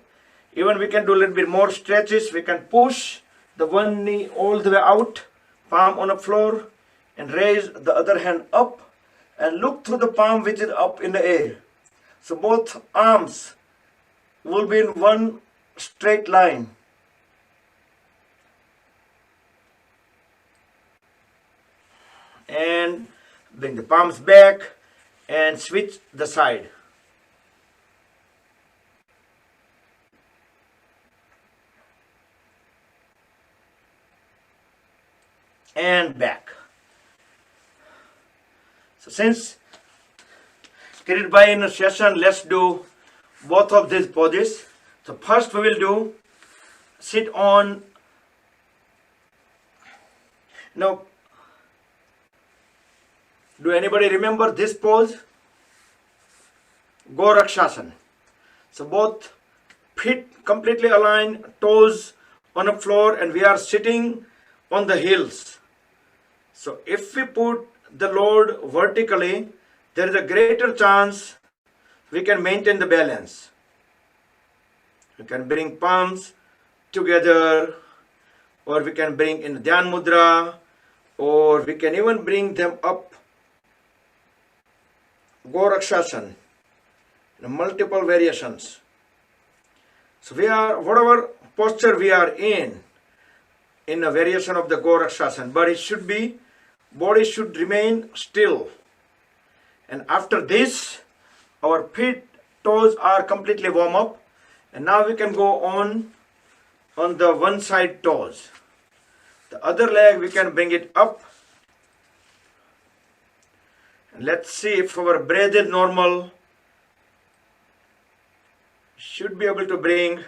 Even we can do a little bit more stretches. We can push the one knee all the way out, palm on the floor, and raise the other hand up and look through the palm which is up in the air. So both arms will be in one straight line. And bring the palms back and switch the side. And back. So since Kirit Bhai in a session, let's do both of these poses. So first we will do sit on. Now, do anybody remember this pose? Go Rakshasana. So both feet completely aligned, toes on the floor, and we are sitting on the heels. So if we put the load vertically, there is a greater chance we can maintain the balance. We can bring palms together, or we can bring in Dhyan Mudra, or we can even bring them up. Go Rakshasana, multiple variations. So we are, whatever posture we are in a variation of the Go Rakshasana, but it should be, body should remain still. And after this, our feet, toes are completely warm up. And now we can go on the one side toes. The other leg we can bring it up. Let's see if our breath is normal. Should be able to bring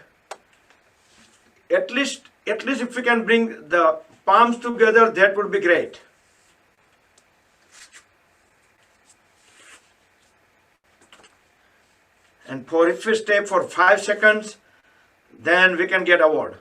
at least if we can bring the palms together, that would be great. And for if we stay for 5 seconds, then we can get award.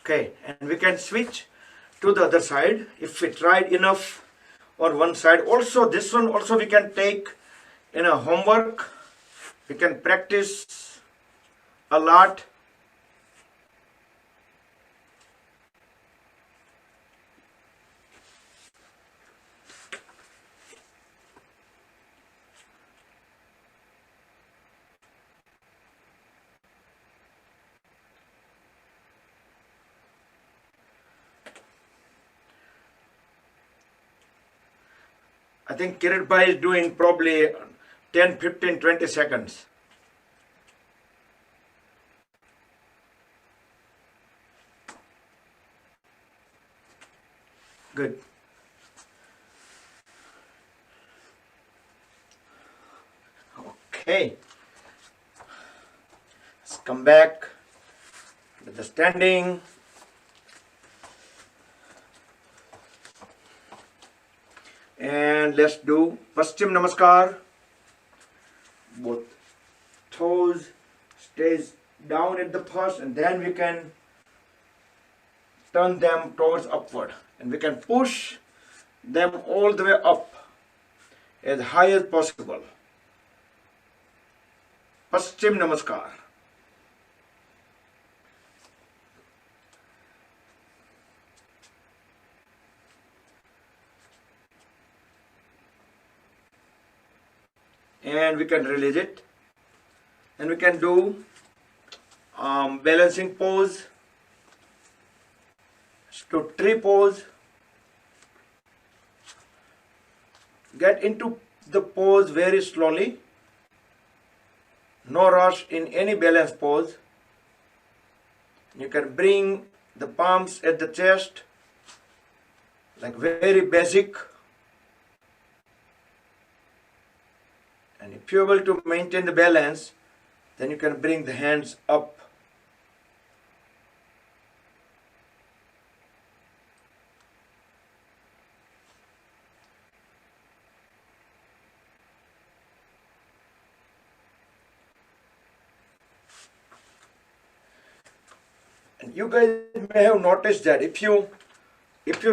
Okay, and we can switch to the other side if we tried enough on one side. Also, this one also we can take in a homework. We can practice a lot. I think Kirit Bhai is doing probably 10, 15, 20 seconds. Good. Okay. Let's come back to the standing. And let's do Paschim Namaskar. Both toes stays down at the first, and then we can turn them towards upward. And we can push them all the way up as high as possible. Paschim Namaskar. And we can release it, and we can do balancing pose, to tree pose. Get into the pose very slowly, no rush in any balance pose. You can bring the palms at the chest, like very basic. And if you're able to maintain the balance, then you can bring the hands up. And you guys may have noticed that if you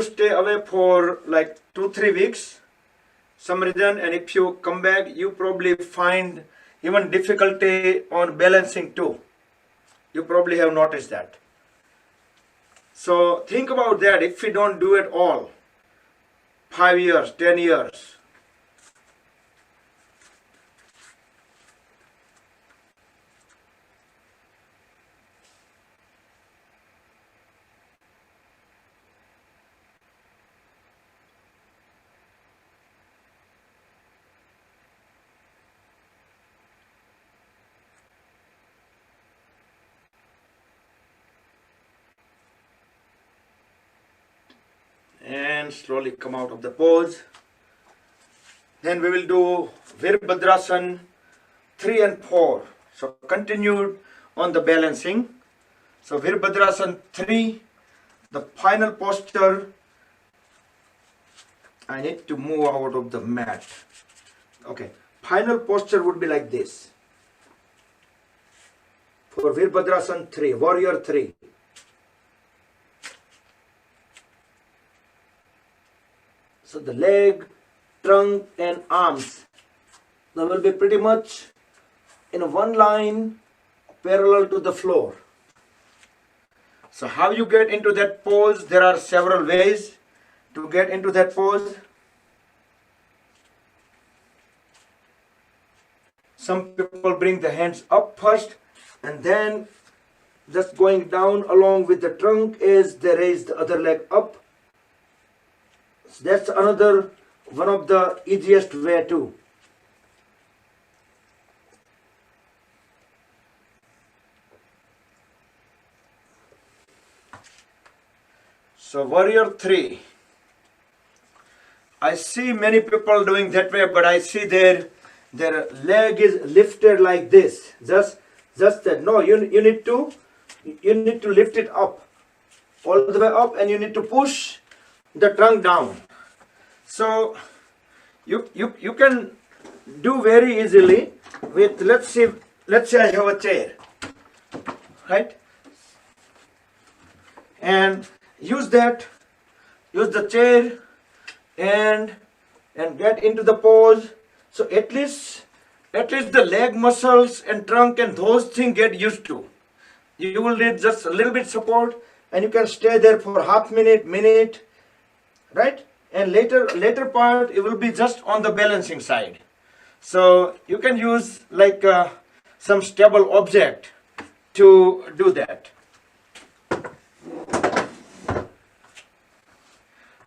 stay away for like 2-3 weeks, some reason, and if you come back, you probably find even difficulty on balancing too. You probably have noticed that. So think about that. If we don't do it all, 5 years, 10 years, and slowly come out of the pose. Then we will do Virbadrasan 3 and 4. So continued on the balancing. So Virbadrasan 3, the final posture. I need to move out of the mat. Okay, final posture would be like this. For Virbadrasan 3, Warrior 3. So the leg, trunk and arms, they will be pretty much in one line parallel to the floor. So how you get into that pose? There are several ways to get into that pose. Some people bring the hands up first and then just going down along with the trunk as they raise the other leg up. So that's another one of the easiest way too. So warrior 3. I see many people doing that way, but I see their leg is lifted like this. Just that. No, you need to lift it up, all the way up, and you need to push the trunk down. So you can do very easily with, let's say I have a chair, right? And use the chair and get into the pose. So at least the leg muscles and trunk and those things get used to. You will need just a little bit support, and you can stay there for half minute, right? And later part it will be just on the balancing side. So you can use like some stable object to do that.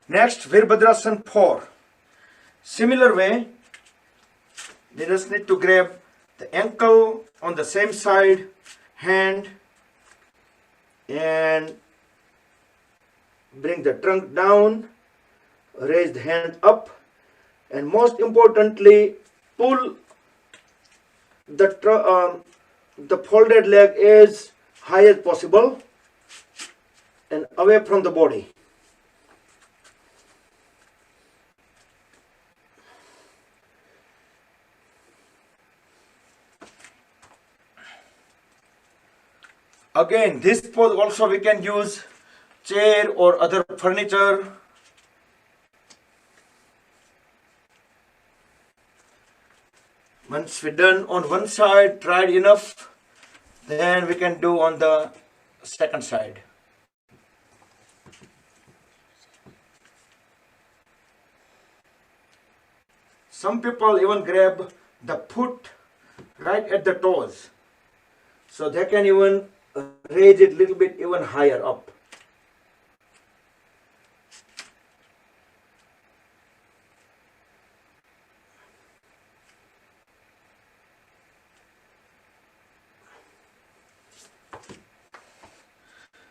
Next, Virbadrasan 4. Similar way, they just need to grab the ankle on the same side, hand, and bring the trunk down, raise the hand up, and most importantly, pull the folded leg as high as possible and away from the body. Again, this pose also we can use chair or other furniture. Once we're done on one side, tried enough, then we can do on the second side. Some people even grab the foot right at the toes, so they can even raise it a little bit even higher up.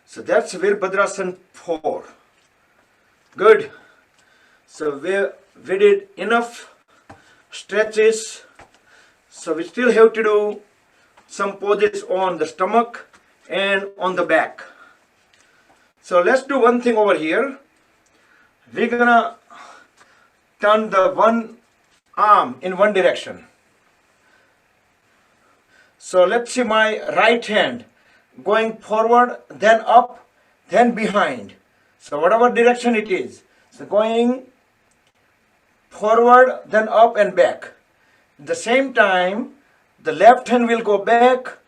So that's Virbadrasan 4. Good. So we did enough stretches. So we still have to do some poses on the stomach and on the back. So let's do one thing over here. We're gonna turn the one arm in one direction. So let's see my right hand going forward, then up, then behind. So whatever direction it is. So going forward, then up and back. At the same time, the left hand will go back,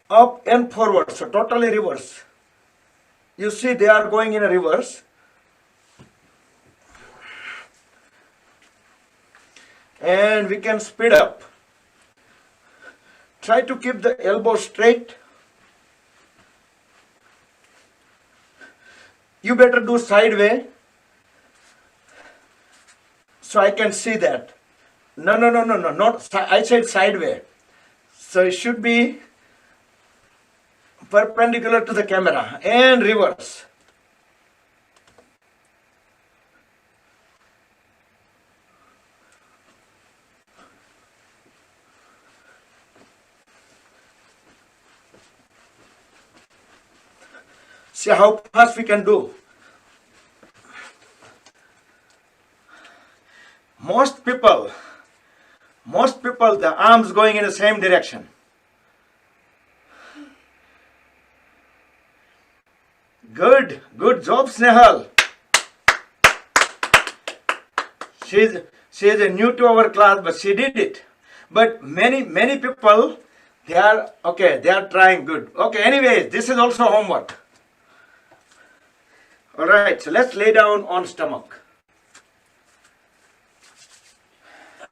up and forward. So totally reverse. You see they are going in a reverse. And we can speed up. Try to keep the elbow straight. You better do sideway, so I can see that. No, not, I said sideway. So it should be perpendicular to the camera and reverse. See how fast we can do. Most people, the arms going in the same direction. Good job, Snehal. She is new to our class, but she did it. But many people, they are trying good. Okay, anyways, this is also homework. All right, so let's lay down on stomach.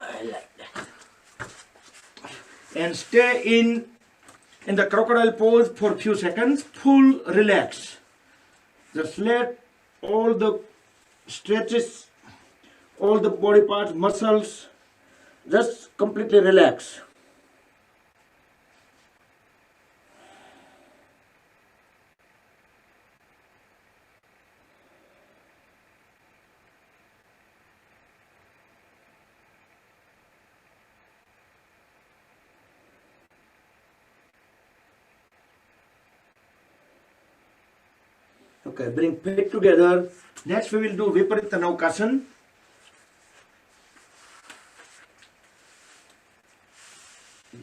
I like that. And stay in In the crocodile pose for few seconds, full relax. Just let all the stretches, all the body parts, muscles, just completely relax. Okay, bring feet together. Next we will do Virbadrasan.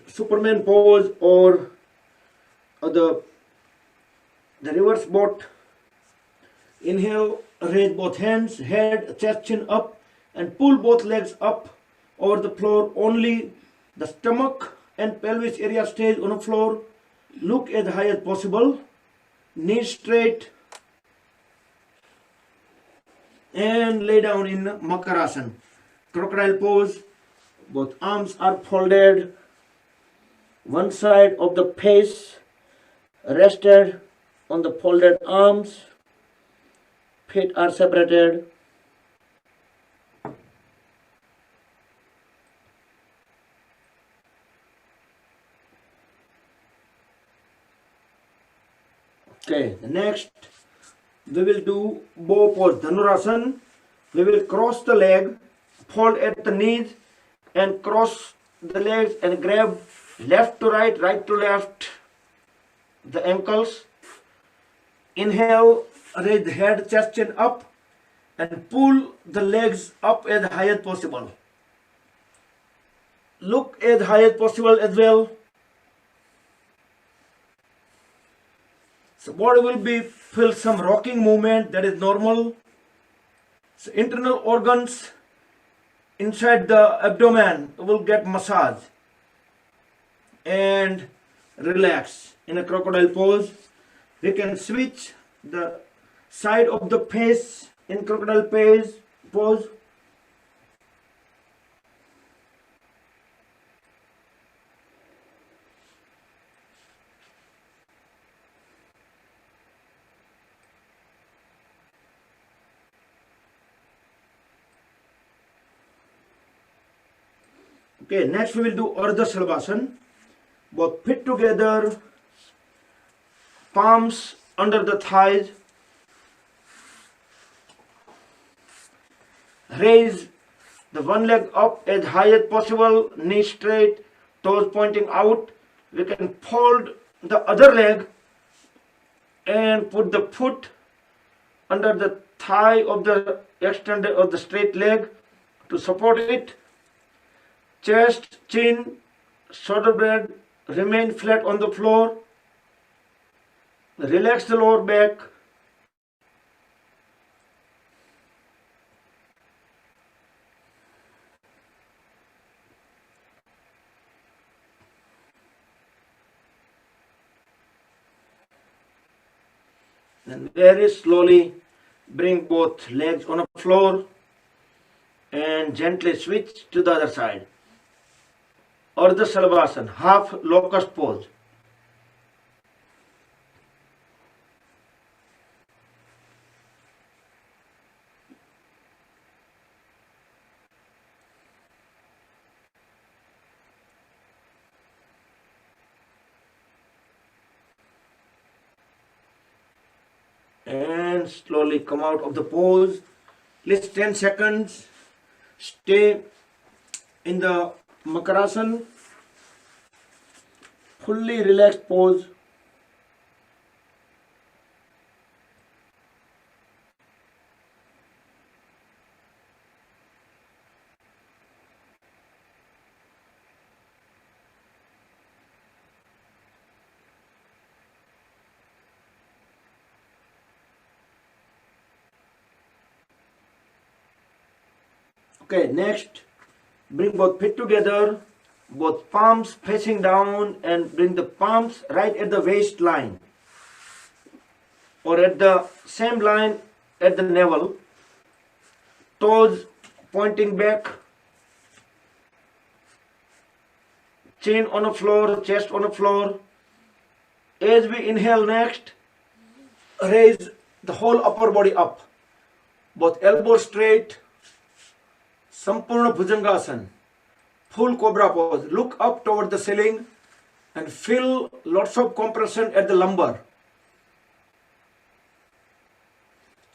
Superman pose or the reverse boat. Inhale, raise both hands, head, chest, chin up and pull both legs up over the floor. Only the stomach and pelvis area stays on the floor. Look as high as possible. Knees straight. And lay down in Utkarasana. Crocodile pose. Both arms are folded. One side of the face rested on the folded arms. Feet are separated. Okay, next we will do bow pose, Dhanurasana. We will cross the leg, fold at the knees and cross the legs and grab left to right, right to left, the ankles. Inhale, raise the head, chest, chin up and pull the legs up as high as possible. Look as high as possible as well. So body will be feel some rocking movement, that is normal. So internal organs inside the abdomen will get massage and relax. In a crocodile pose, we can switch the side of the face in crocodile pose. Okay, next we will do Urdamachandrasana. Both feet together, palms under the thighs. Raise the one leg up as high as possible, knees straight, toes pointing out. We can fold the other leg and put the foot under the thigh of the extended of the straight leg to support it. Chest, chin, shoulder blade remain flat on the floor. Relax the lower back. Then very slowly bring both legs on the floor and gently switch to the other side. Urdamachandrasana, half locust pose. And slowly come out of the pose. Please 10 seconds. Stay in the Utkarasana, fully relaxed pose. Okay, next, bring both feet together, both palms facing down and bring the palms right at the waistline or at the same line at the navel. Toes pointing back, chin on the floor, chest on the floor. As we inhale next, raise the whole upper body up. Both elbows straight. Sampurna Bhujangasana. Full Cobra Pose. Look up toward the ceiling and feel lots of compression at the lumbar.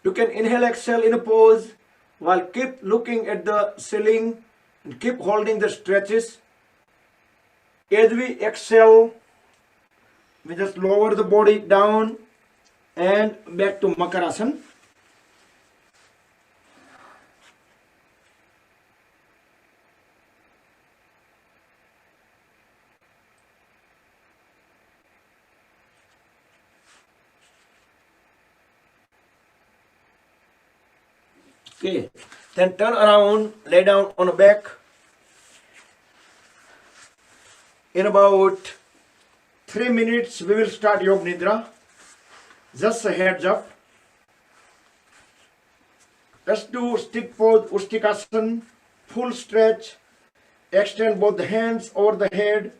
You can inhale, exhale in a pose while keep looking at the ceiling and keep holding the stretches. As we exhale, we just lower the body down and back to Makarasana. Okay, then turn around, lay down on the back. In about 3 minutes, we will start Yoga Nidra. Just a heads up. Let's do stick pose, Utkarasana, full stretch. Extend both the hands over the head,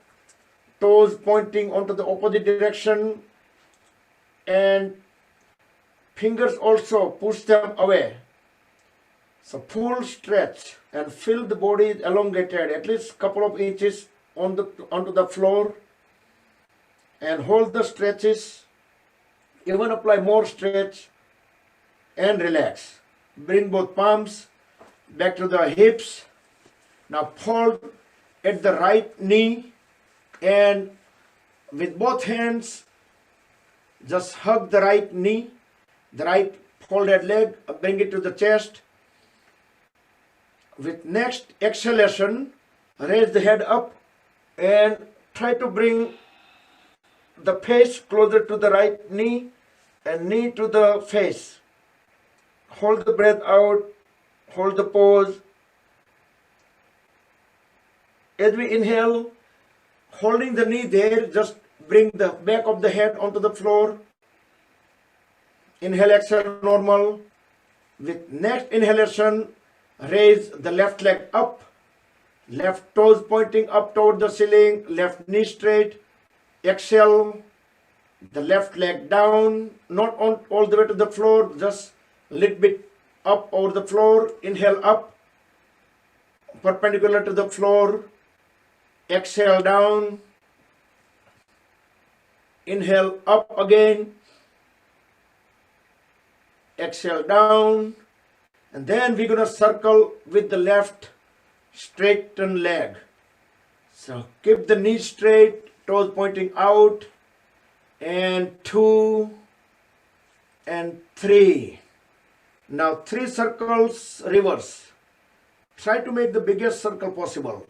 toes pointing onto the opposite direction, and fingers also push them away. So full stretch and feel the body is elongated, at least a couple of inches onto the floor, and hold the stretches. Even apply more stretch and relax. Bring both palms back to the hips. Now fold at the right knee and with both hands just hug the right knee, the right folded leg, bring it to the chest. With next exhalation, raise the head up and try to bring the face closer to the right knee and knee to the face. Hold the breath out, hold the pose. As we inhale, holding the knee there, just bring the back of the head onto the floor. Inhale, exhale, normal. With next inhalation, raise the left leg up, left toes pointing up toward the ceiling, left knee straight. Exhale, the left leg down, not on all the way to the floor, just a little bit up over the floor. Inhale up, perpendicular to the floor. Exhale down. Inhale up again. Exhale down. And then we're going to circle with the left straighten leg. So keep the knee straight, toes pointing out. And 2 and 3. Now 3 circles reverse. Try to make the biggest circle possible.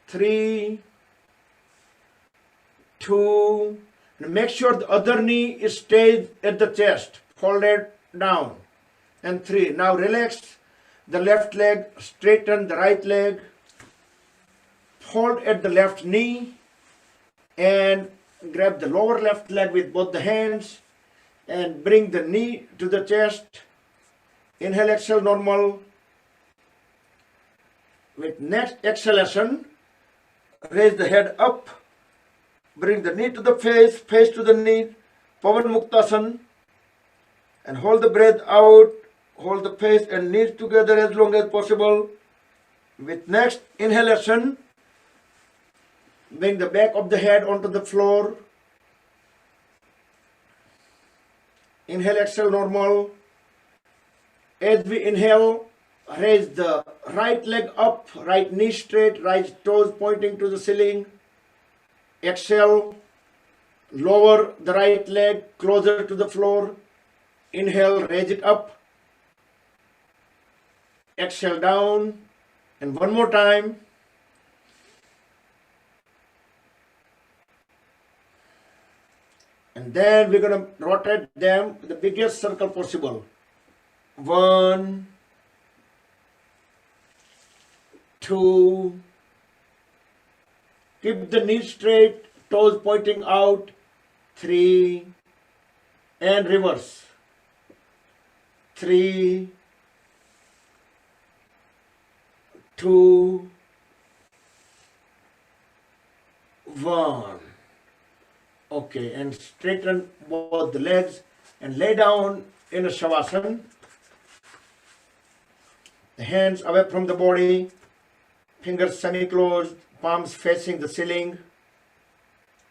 3, 2. And make sure the other knee stays at the chest, folded down. And 3. Now relax the left leg, straighten the right leg, fold at the left knee, and grab the lower left leg with both the hands and bring the knee to the chest. Inhale, exhale, normal. With next exhalation, raise the head up, bring the knee to the face, face to the knee, Pavan Muktasana, and hold the breath out, hold the face and knees together as long as possible. With next inhalation, bring the back of the head onto the floor. Inhale, exhale, normal. As we inhale, raise the right leg up, right knee straight, right toes pointing to the ceiling. Exhale, lower the right leg closer to the floor. Inhale, raise it up. Exhale down. And one more time. And then we're going to rotate them the biggest circle possible. 1, 2. Keep the knees straight, toes pointing out. 3. And reverse. 3, 2, 1. Okay, and straighten both the legs and lay down in a Savasana. The hands away from the body, fingers semi-closed, palms facing the ceiling.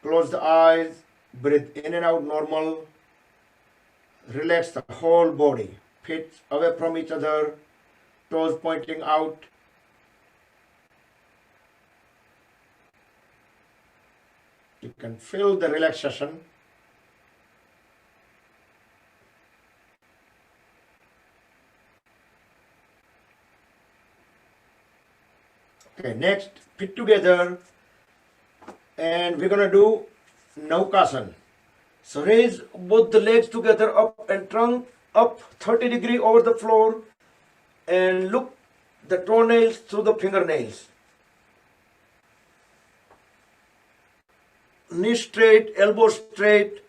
Close the eyes, breathe in and out normal. Relax the whole body, feet away from each other, toes pointing out. You can feel the relaxation. Okay, next, feet together, and we're gonna do Mandukasana. So raise both the legs together up and trunk up 30 degrees over the floor, and look the toenails through the fingernails. Knee straight, elbow straight,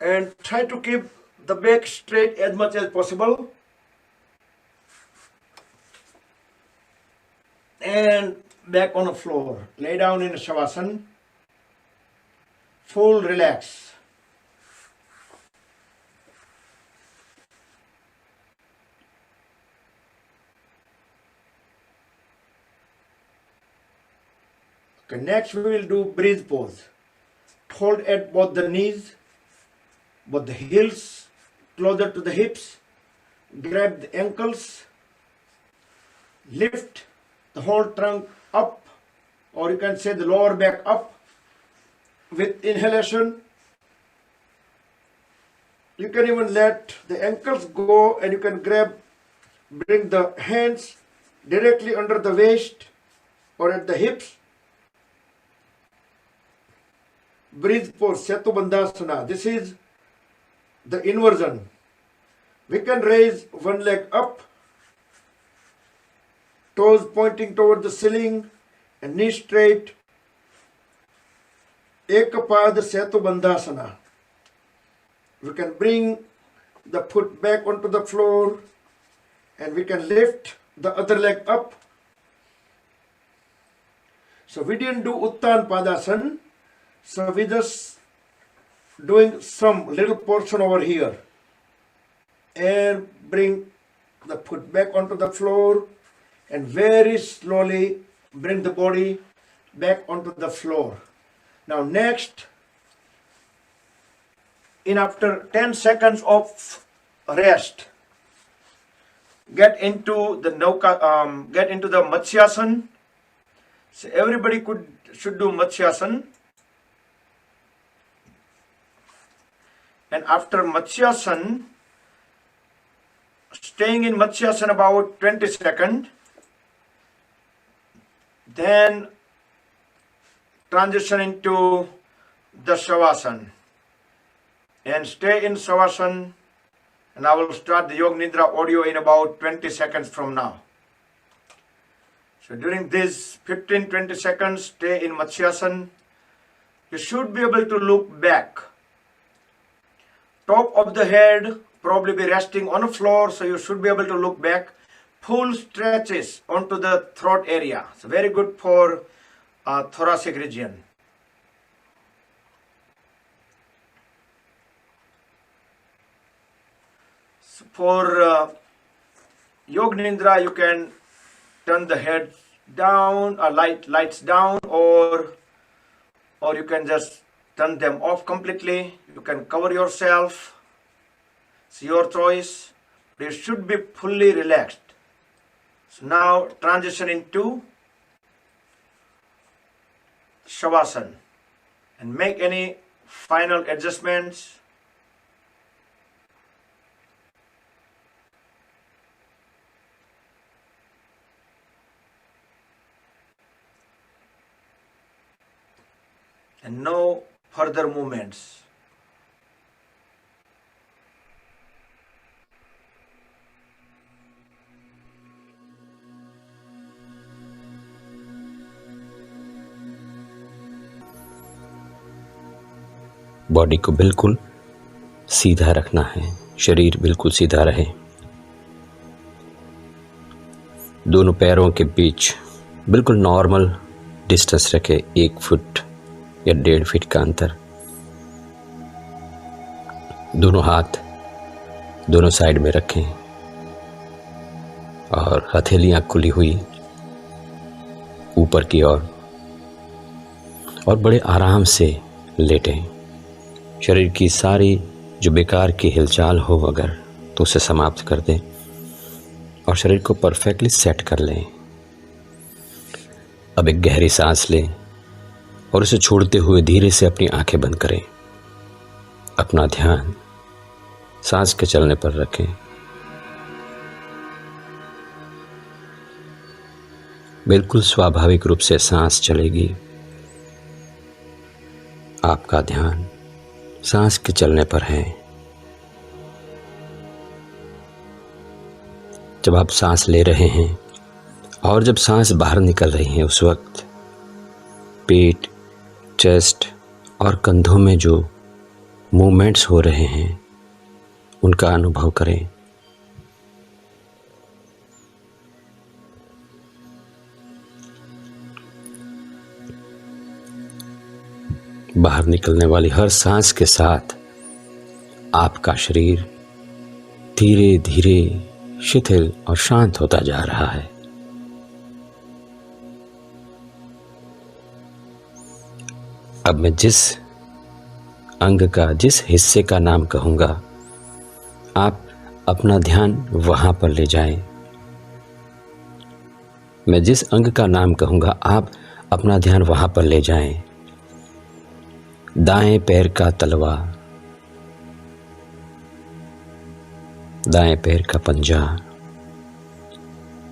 and try to keep the back straight as much as possible. And back on the floor. Lay down in a Savasana. Full relax. Okay, next we will do breathe pose. Hold at both the knees, both the heels closer to the hips. Grab the ankles. Lift the whole trunk up, or you can say the lower back up with inhalation. You can even let the ankles go, and you can bring the hands directly under the waist or at the hips. Breathe pose, Virbadrasan. This is the inversion. We can raise one leg up, toes pointing toward the ceiling, and knee straight. Ekapad Virbadrasan. We can bring the foot back onto the floor, and we can lift the other leg up. So we didn't do Uttan Padasana. So we just doing some little portion over here, and bring the foot back onto the floor, and very slowly bring the body back onto the floor. Now next, in after 10 seconds of rest, get into the Matsyasana. So everybody should do Matsyasana. And after Matsyasana, staying in Matsyasana about 20 seconds, then transition into the Savasana. And stay in Savasana, and I will start the Yoga Nidra audio in about 20 seconds from now. So during this 15-20 seconds, stay in Matsyasana. You should be able to look back. Top of the head probably be resting on the floor, so you should be able to look back. Full stretches onto the throat area. It's very good for thoracic region. So for Yoga Nidra, you can turn the head down, lights down, or you can just turn them off completely. You can cover yourself. It's your choice. You should be fully relaxed. So now transition into Savasana and make any final adjustments. And no further movements. Body को बिल्कुल सीधा रखना है, शरीर बिल्कुल सीधा रहे। दोनों पैरों के बीच बिल्कुल नॉर्मल डिस्टेंस रखे, 1 फुट या 1.5 फीट का अंतर। दोनों हाथ दोनों साइड में रखें और हथेलियां खुली हुई ऊपर की ओर और बड़े आराम से लेटें। शरीर की सारी जो बेकार की हिलचाल हो अगर तो उसे समाप्त कर दें और शरीर को परफेक्टली सेट कर लें। अब एक गहरी सांस लें और उसे छोड़ते हुए धीरे से अपनी आंखें बंद करें। अपना ध्यान सांस के चलने पर रखें। बिल्कुल स्वाभाविक रूप से सांस चलेगी। आपका ध्यान सांस के चलने पर है। जब आप सांस ले रहे हैं और जब सांस बाहर निकल रही है उस वक्त पेट, चेस्ट और कंधों में जो मूवमेंट्स हो रहे हैं उनका अनुभव करें। बाहर निकलने वाली हर सांस के साथ आपका शरीर धीरे धीरे शिथिल और शांत होता जा रहा है। अब मैं जिस अंग का, जिस हिस्से का नाम कहूंगा, आप अपना ध्यान वहां पर ले जाएं। मैं जिस अंग का नाम कहूंगा आप अपना ध्यान वहां पर ले जाएं। दाएं पैर का तलवा, दाएं पैर का पंजा,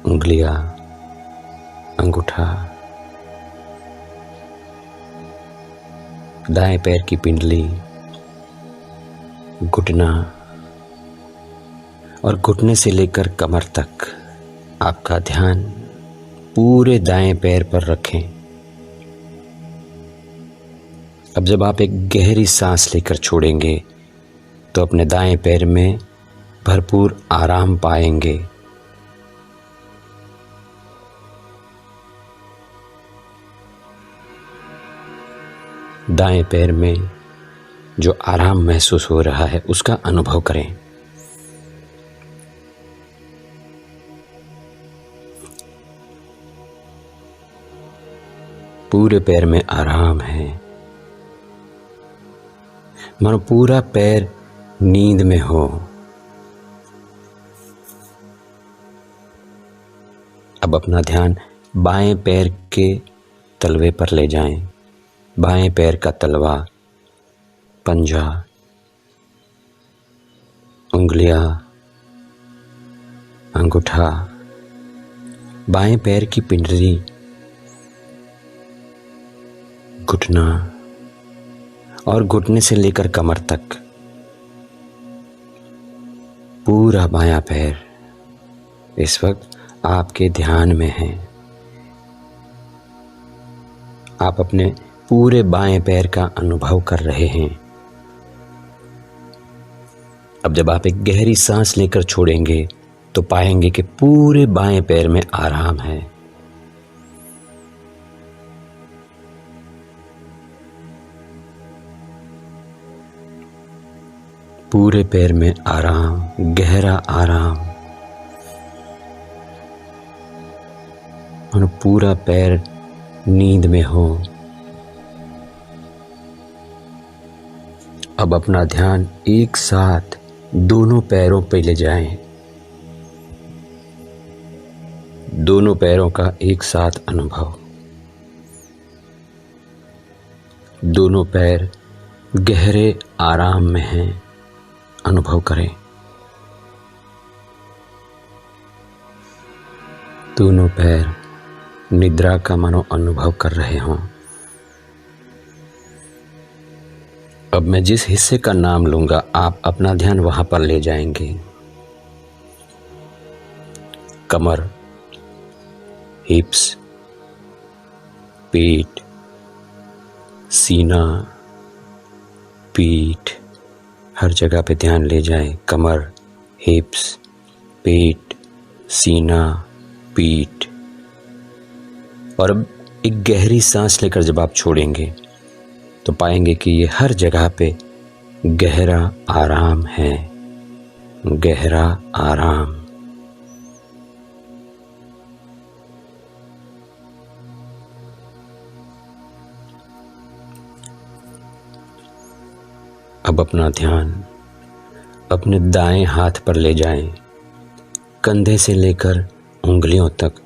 उंगलियां, अंगूठा, दाएं पैर की पिंडली, घुटना और घुटने से लेकर कमर तक आपका ध्यान पूरे दाएं पैर पर रखें। अब जब आप एक गहरी सांस लेकर छोड़ेंगे तो अपने दाएं पैर में भरपूर आराम पाएंगे। दाएं पैर में जो आराम महसूस हो रहा है उसका अनुभव करें। पूरे पैर में आराम है, मानो पूरा पैर नींद में हो। अब अपना ध्यान बाएं पैर के तलवे पर ले जाएं। बाएं पैर का तलवा, पंजा, उंगलियां, अंगूठा, बाएं पैर की पिंडली, घुटना और घुटने से लेकर कमर तक पूरा बायां पैर इस वक्त आपके ध्यान में है। आप अपने पूरे बाएं पैर का अनुभव कर रहे हैं। अब जब आप एक गहरी सांस लेकर छोड़ेंगे तो पाएंगे कि पूरे बाएं पैर में आराम है। पूरे पैर में आराम, गहरा आराम और पूरा पैर नींद में हो। अब अपना ध्यान एक साथ दोनों पैरों पे ले जाएं। दोनों पैरों का एक साथ अनुभव। दोनों पैर गहरे आराम में हैं, अनुभव करें। दोनों पैर निद्रा का मानो अनुभव कर रहे हों। अब मैं जिस हिस्से का नाम लूंगा आप अपना ध्यान वहां पर ले जाएंगे। कमर, हिप्स, पेट, सीना, पीठ, हर जगह पे ध्यान ले जाएं। कमर, हिप्स, पेट, सीना, पीठ। और अब एक गहरी सांस लेकर जब आप छोड़ेंगे तो पाएंगे कि ये हर जगह पे गहरा आराम है, गहरा आराम। अब अपना ध्यान अपने दाएं हाथ पर ले जाएं, कंधे से लेकर उंगलियों तक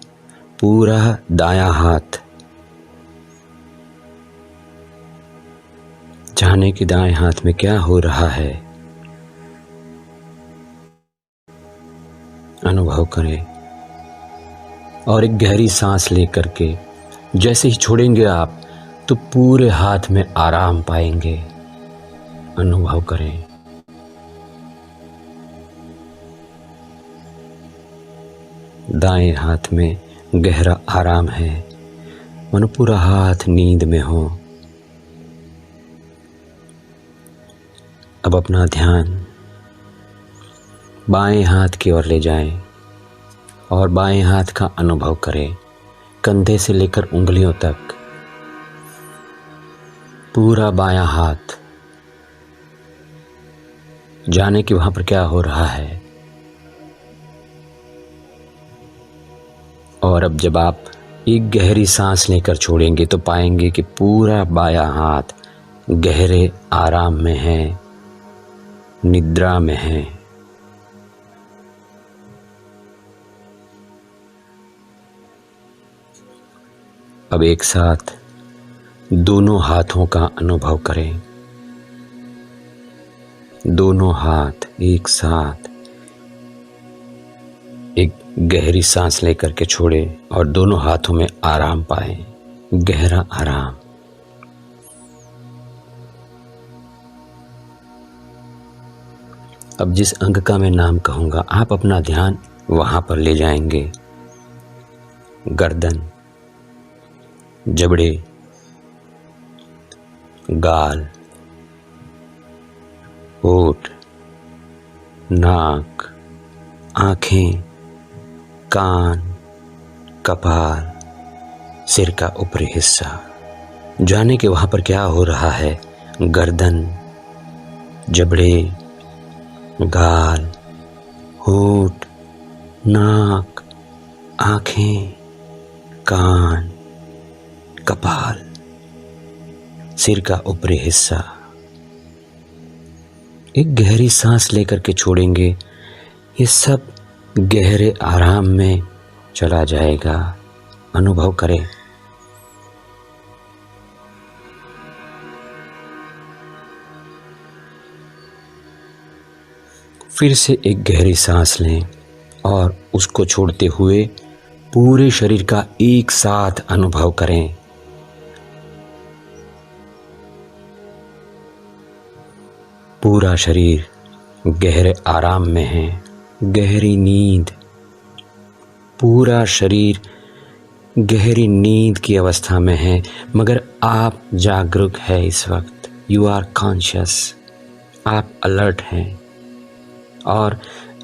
पूरा दायां हाथ। जाने कि दाएं हाथ में क्या हो रहा है, अनुभव करें। और एक गहरी सांस लेकर के जैसे ही छोड़ेंगे आप तो पूरे हाथ में आराम पाएंगे। अनुभव करें। दाएं हाथ में गहरा आराम है, मानो पूरा हाथ नींद में हो। अब अपना ध्यान बाएं हाथ की ओर ले जाएं और बाएं हाथ का अनुभव करें, कंधे से लेकर उंगलियों तक पूरा बायां हाथ। जाने कि वहां पर क्या हो रहा है। और अब जब आप एक गहरी सांस लेकर छोड़ेंगे तो पाएंगे कि पूरा बायां हाथ गहरे आराम में है, निद्रा में है। अब एक साथ दोनों हाथों का अनुभव करें। दोनों हाथ एक साथ एक गहरी सांस लेकर के छोड़े और दोनों हाथों में आराम पाएं, गहरा आराम। अब जिस अंग का मैं नाम कहूंगा आप अपना ध्यान वहां पर ले जाएंगे। गर्दन, जबड़े, गाल, होठ, नाक, आंखें, कान, कपाल, सिर का ऊपरी हिस्सा। जाने के वहां पर क्या हो रहा है। गर्दन, जबड़े, गाल, होठ, नाक, आंखें, कान, कपाल, सिर का ऊपरी हिस्सा। एक गहरी सांस लेकर के छोड़ेंगे, ये सब गहरे आराम में चला जाएगा। अनुभव करें। फिर से एक गहरी सांस लें और उसको छोड़ते हुए पूरे शरीर का एक साथ अनुभव करें। पूरा शरीर गहरे आराम में है, गहरी नींद। पूरा शरीर गहरी नींद की अवस्था में है, मगर आप जागरूक है इस वक्त। यू आर कॉन्शियस, आप अलर्ट हैं और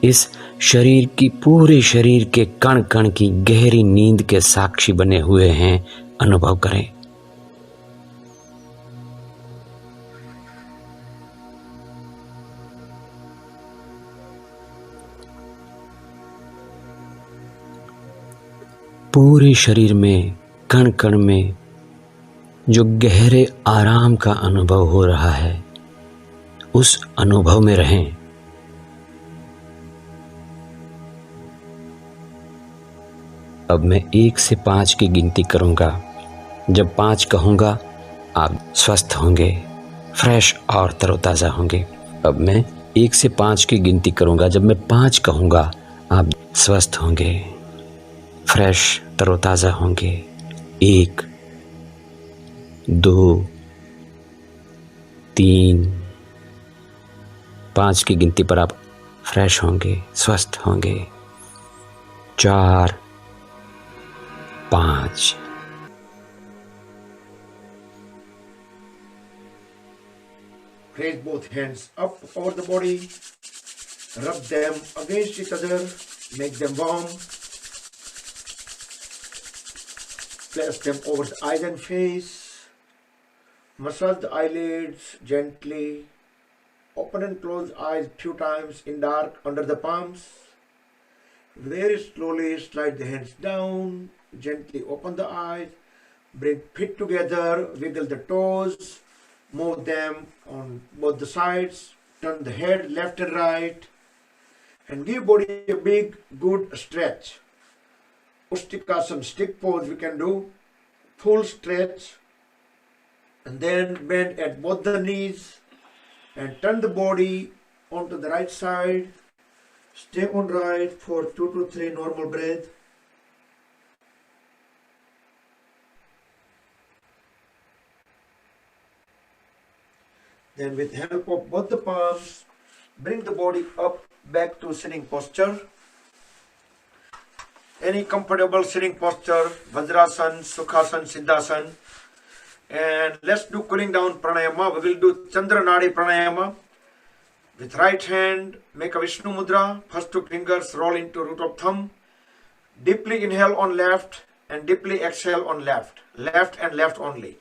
इस शरीर की, पूरे शरीर के कण कण की गहरी नींद के साक्षी बने हुए हैं। अनुभव करें। पूरे शरीर में कण कण में जो गहरे आराम का अनुभव हो रहा है, उस अनुभव में रहें। अब मैं 1 से 5 की गिनती करूंगा। जब 5 कहूंगा आप स्वस्थ होंगे, फ्रेश और तरोताज़ा होंगे। अब मैं 1 से 5 की गिनती करूंगा। जब मैं 5 कहूंगा आप स्वस्थ होंगे, फ्रेश तरोताज़ा होंगे। 1, 2, 3, 5 की गिनती पर आप फ्रेश होंगे, स्वस्थ होंगे। 4, 5। Raise both hands up over the body. Rub them against each other. Make them warm. Place them over the eyes and face. Massage the eyelids gently. open and close eyes few times in dark under the palms. Very slowly slide the hands down, gently open the eyes, bring feet together, wiggle the toes, move them on both the sides, turn the head left and right, and give body a big, good stretch. Ustikasana stick pose we can do, full stretch, and then bend at both the knees and turn the body onto the right side. Stay on right for 2 to 3 normal breath. Then with help of both the palms, bring the body up back to sitting posture. Any comfortable sitting posture, Virbadrasan, Sukhasana, Siddhasana. And let's do cooling down pranayama. We will do Nadi Pranayama. With right hand, make a Vishnu Mudra. First 2 fingers roll into root of thumb. Deeply inhale on left and deeply exhale on left. Left and left only.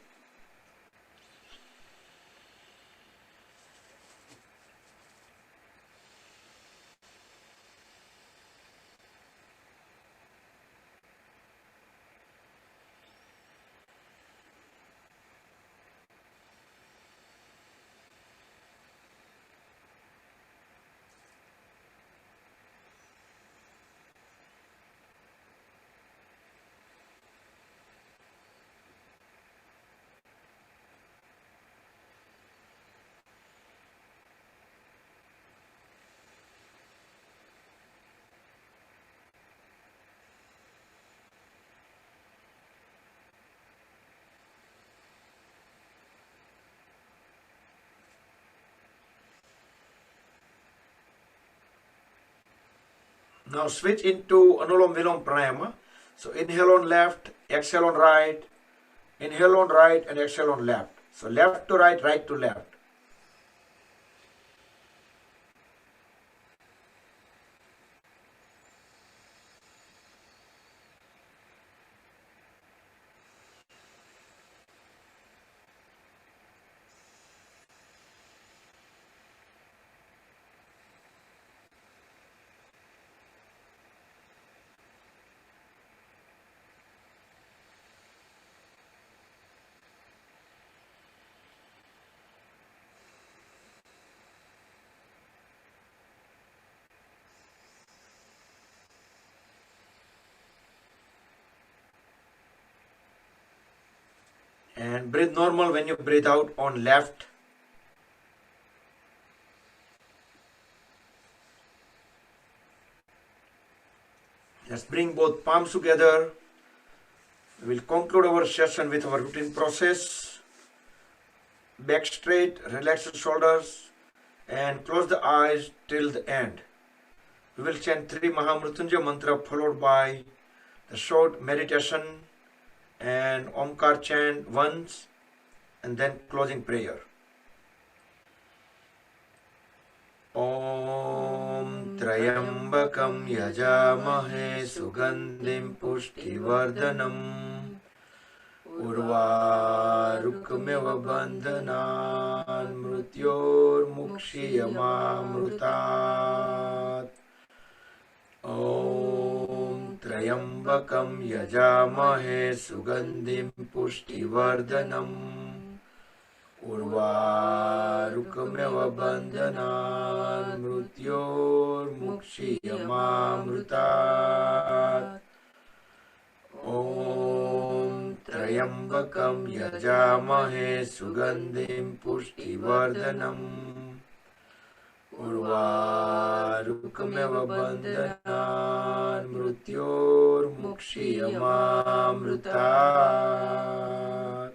Now switch into Anulom Vilom Pranayama. So inhale on left, exhale on right, inhale on right and exhale on left. So left to right, right to left. And breathe normal when you breathe out on left. Let's bring both palms together. We will conclude our session with our routine process. Back straight, relax the shoulders and close the eyes till the end. We will chant 3 Mahamrutyunjaya mantra followed by the short meditation and Omkar chant once and then closing prayer. Om Trayambakam Yajamahe Sugandhim Pushtivardhanam Urvarukmeva Bandhanan Mrutyor Mukshiyamamrutat. Om Trayambakam Yajamahe Sugandhim Pushtivardhanam Urvarukmeva Bandhanan Mrutyor Mukshiyamamrutat. Om Trayambakam Yajamahe Sugandhim Pushtivardhanam Urvarukmeva Bandhanan Mrutyor Mukshiyamamrutat.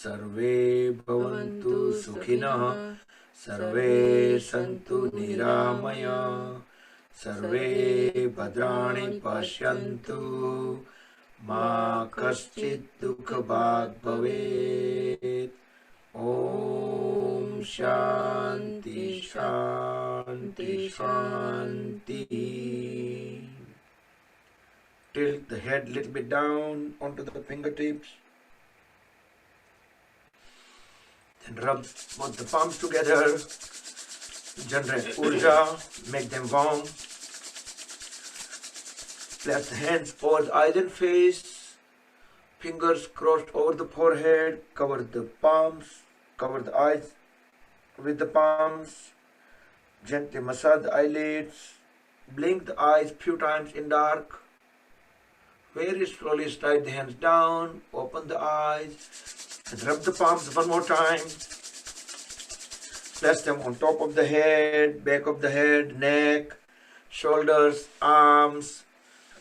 सर्वे भवन्तु सुखिनः सर्वे सन्तु निरामयाः सर्वे भद्राणि पश्यन्तु मा कश्चित् दुःखभाग् भवेत् ॐ शान्ति शान्ति शान्ति. Tilt the head a little bit down onto the fingertips. Then rub both the palms together. Generate urja, make them warm. Place the hands over the eyes and face. Fingers crossed over the forehead. Cover the palms. Cover the eyes with the palms. Gently massage the eyelids. Blink the eyes few times in dark. Very slowly slide the hands down. Open the eyes. And rub the palms one more time. Place them on top of the head, back of the head, neck, shoulders, arms,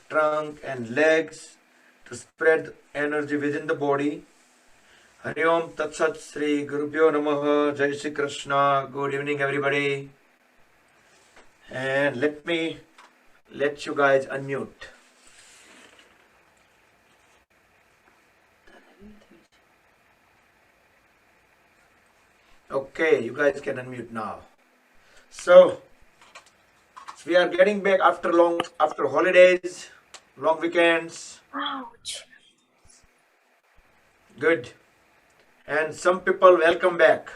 trunk and legs to spread energy within the body. Hari Om Tat Sat Sri Gurubhyo Namaha Jai Shri Krishna. Good evening everybody. And let me let you guys unmute. Okay, you guys can unmute now. So we are getting back after holidays, long weekends. Ouch. Good. And some people welcome back.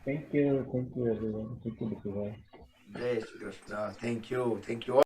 Thank you everyone. Thank you, Bhai. Jai Shri Krishna. Thank you. Thank you all.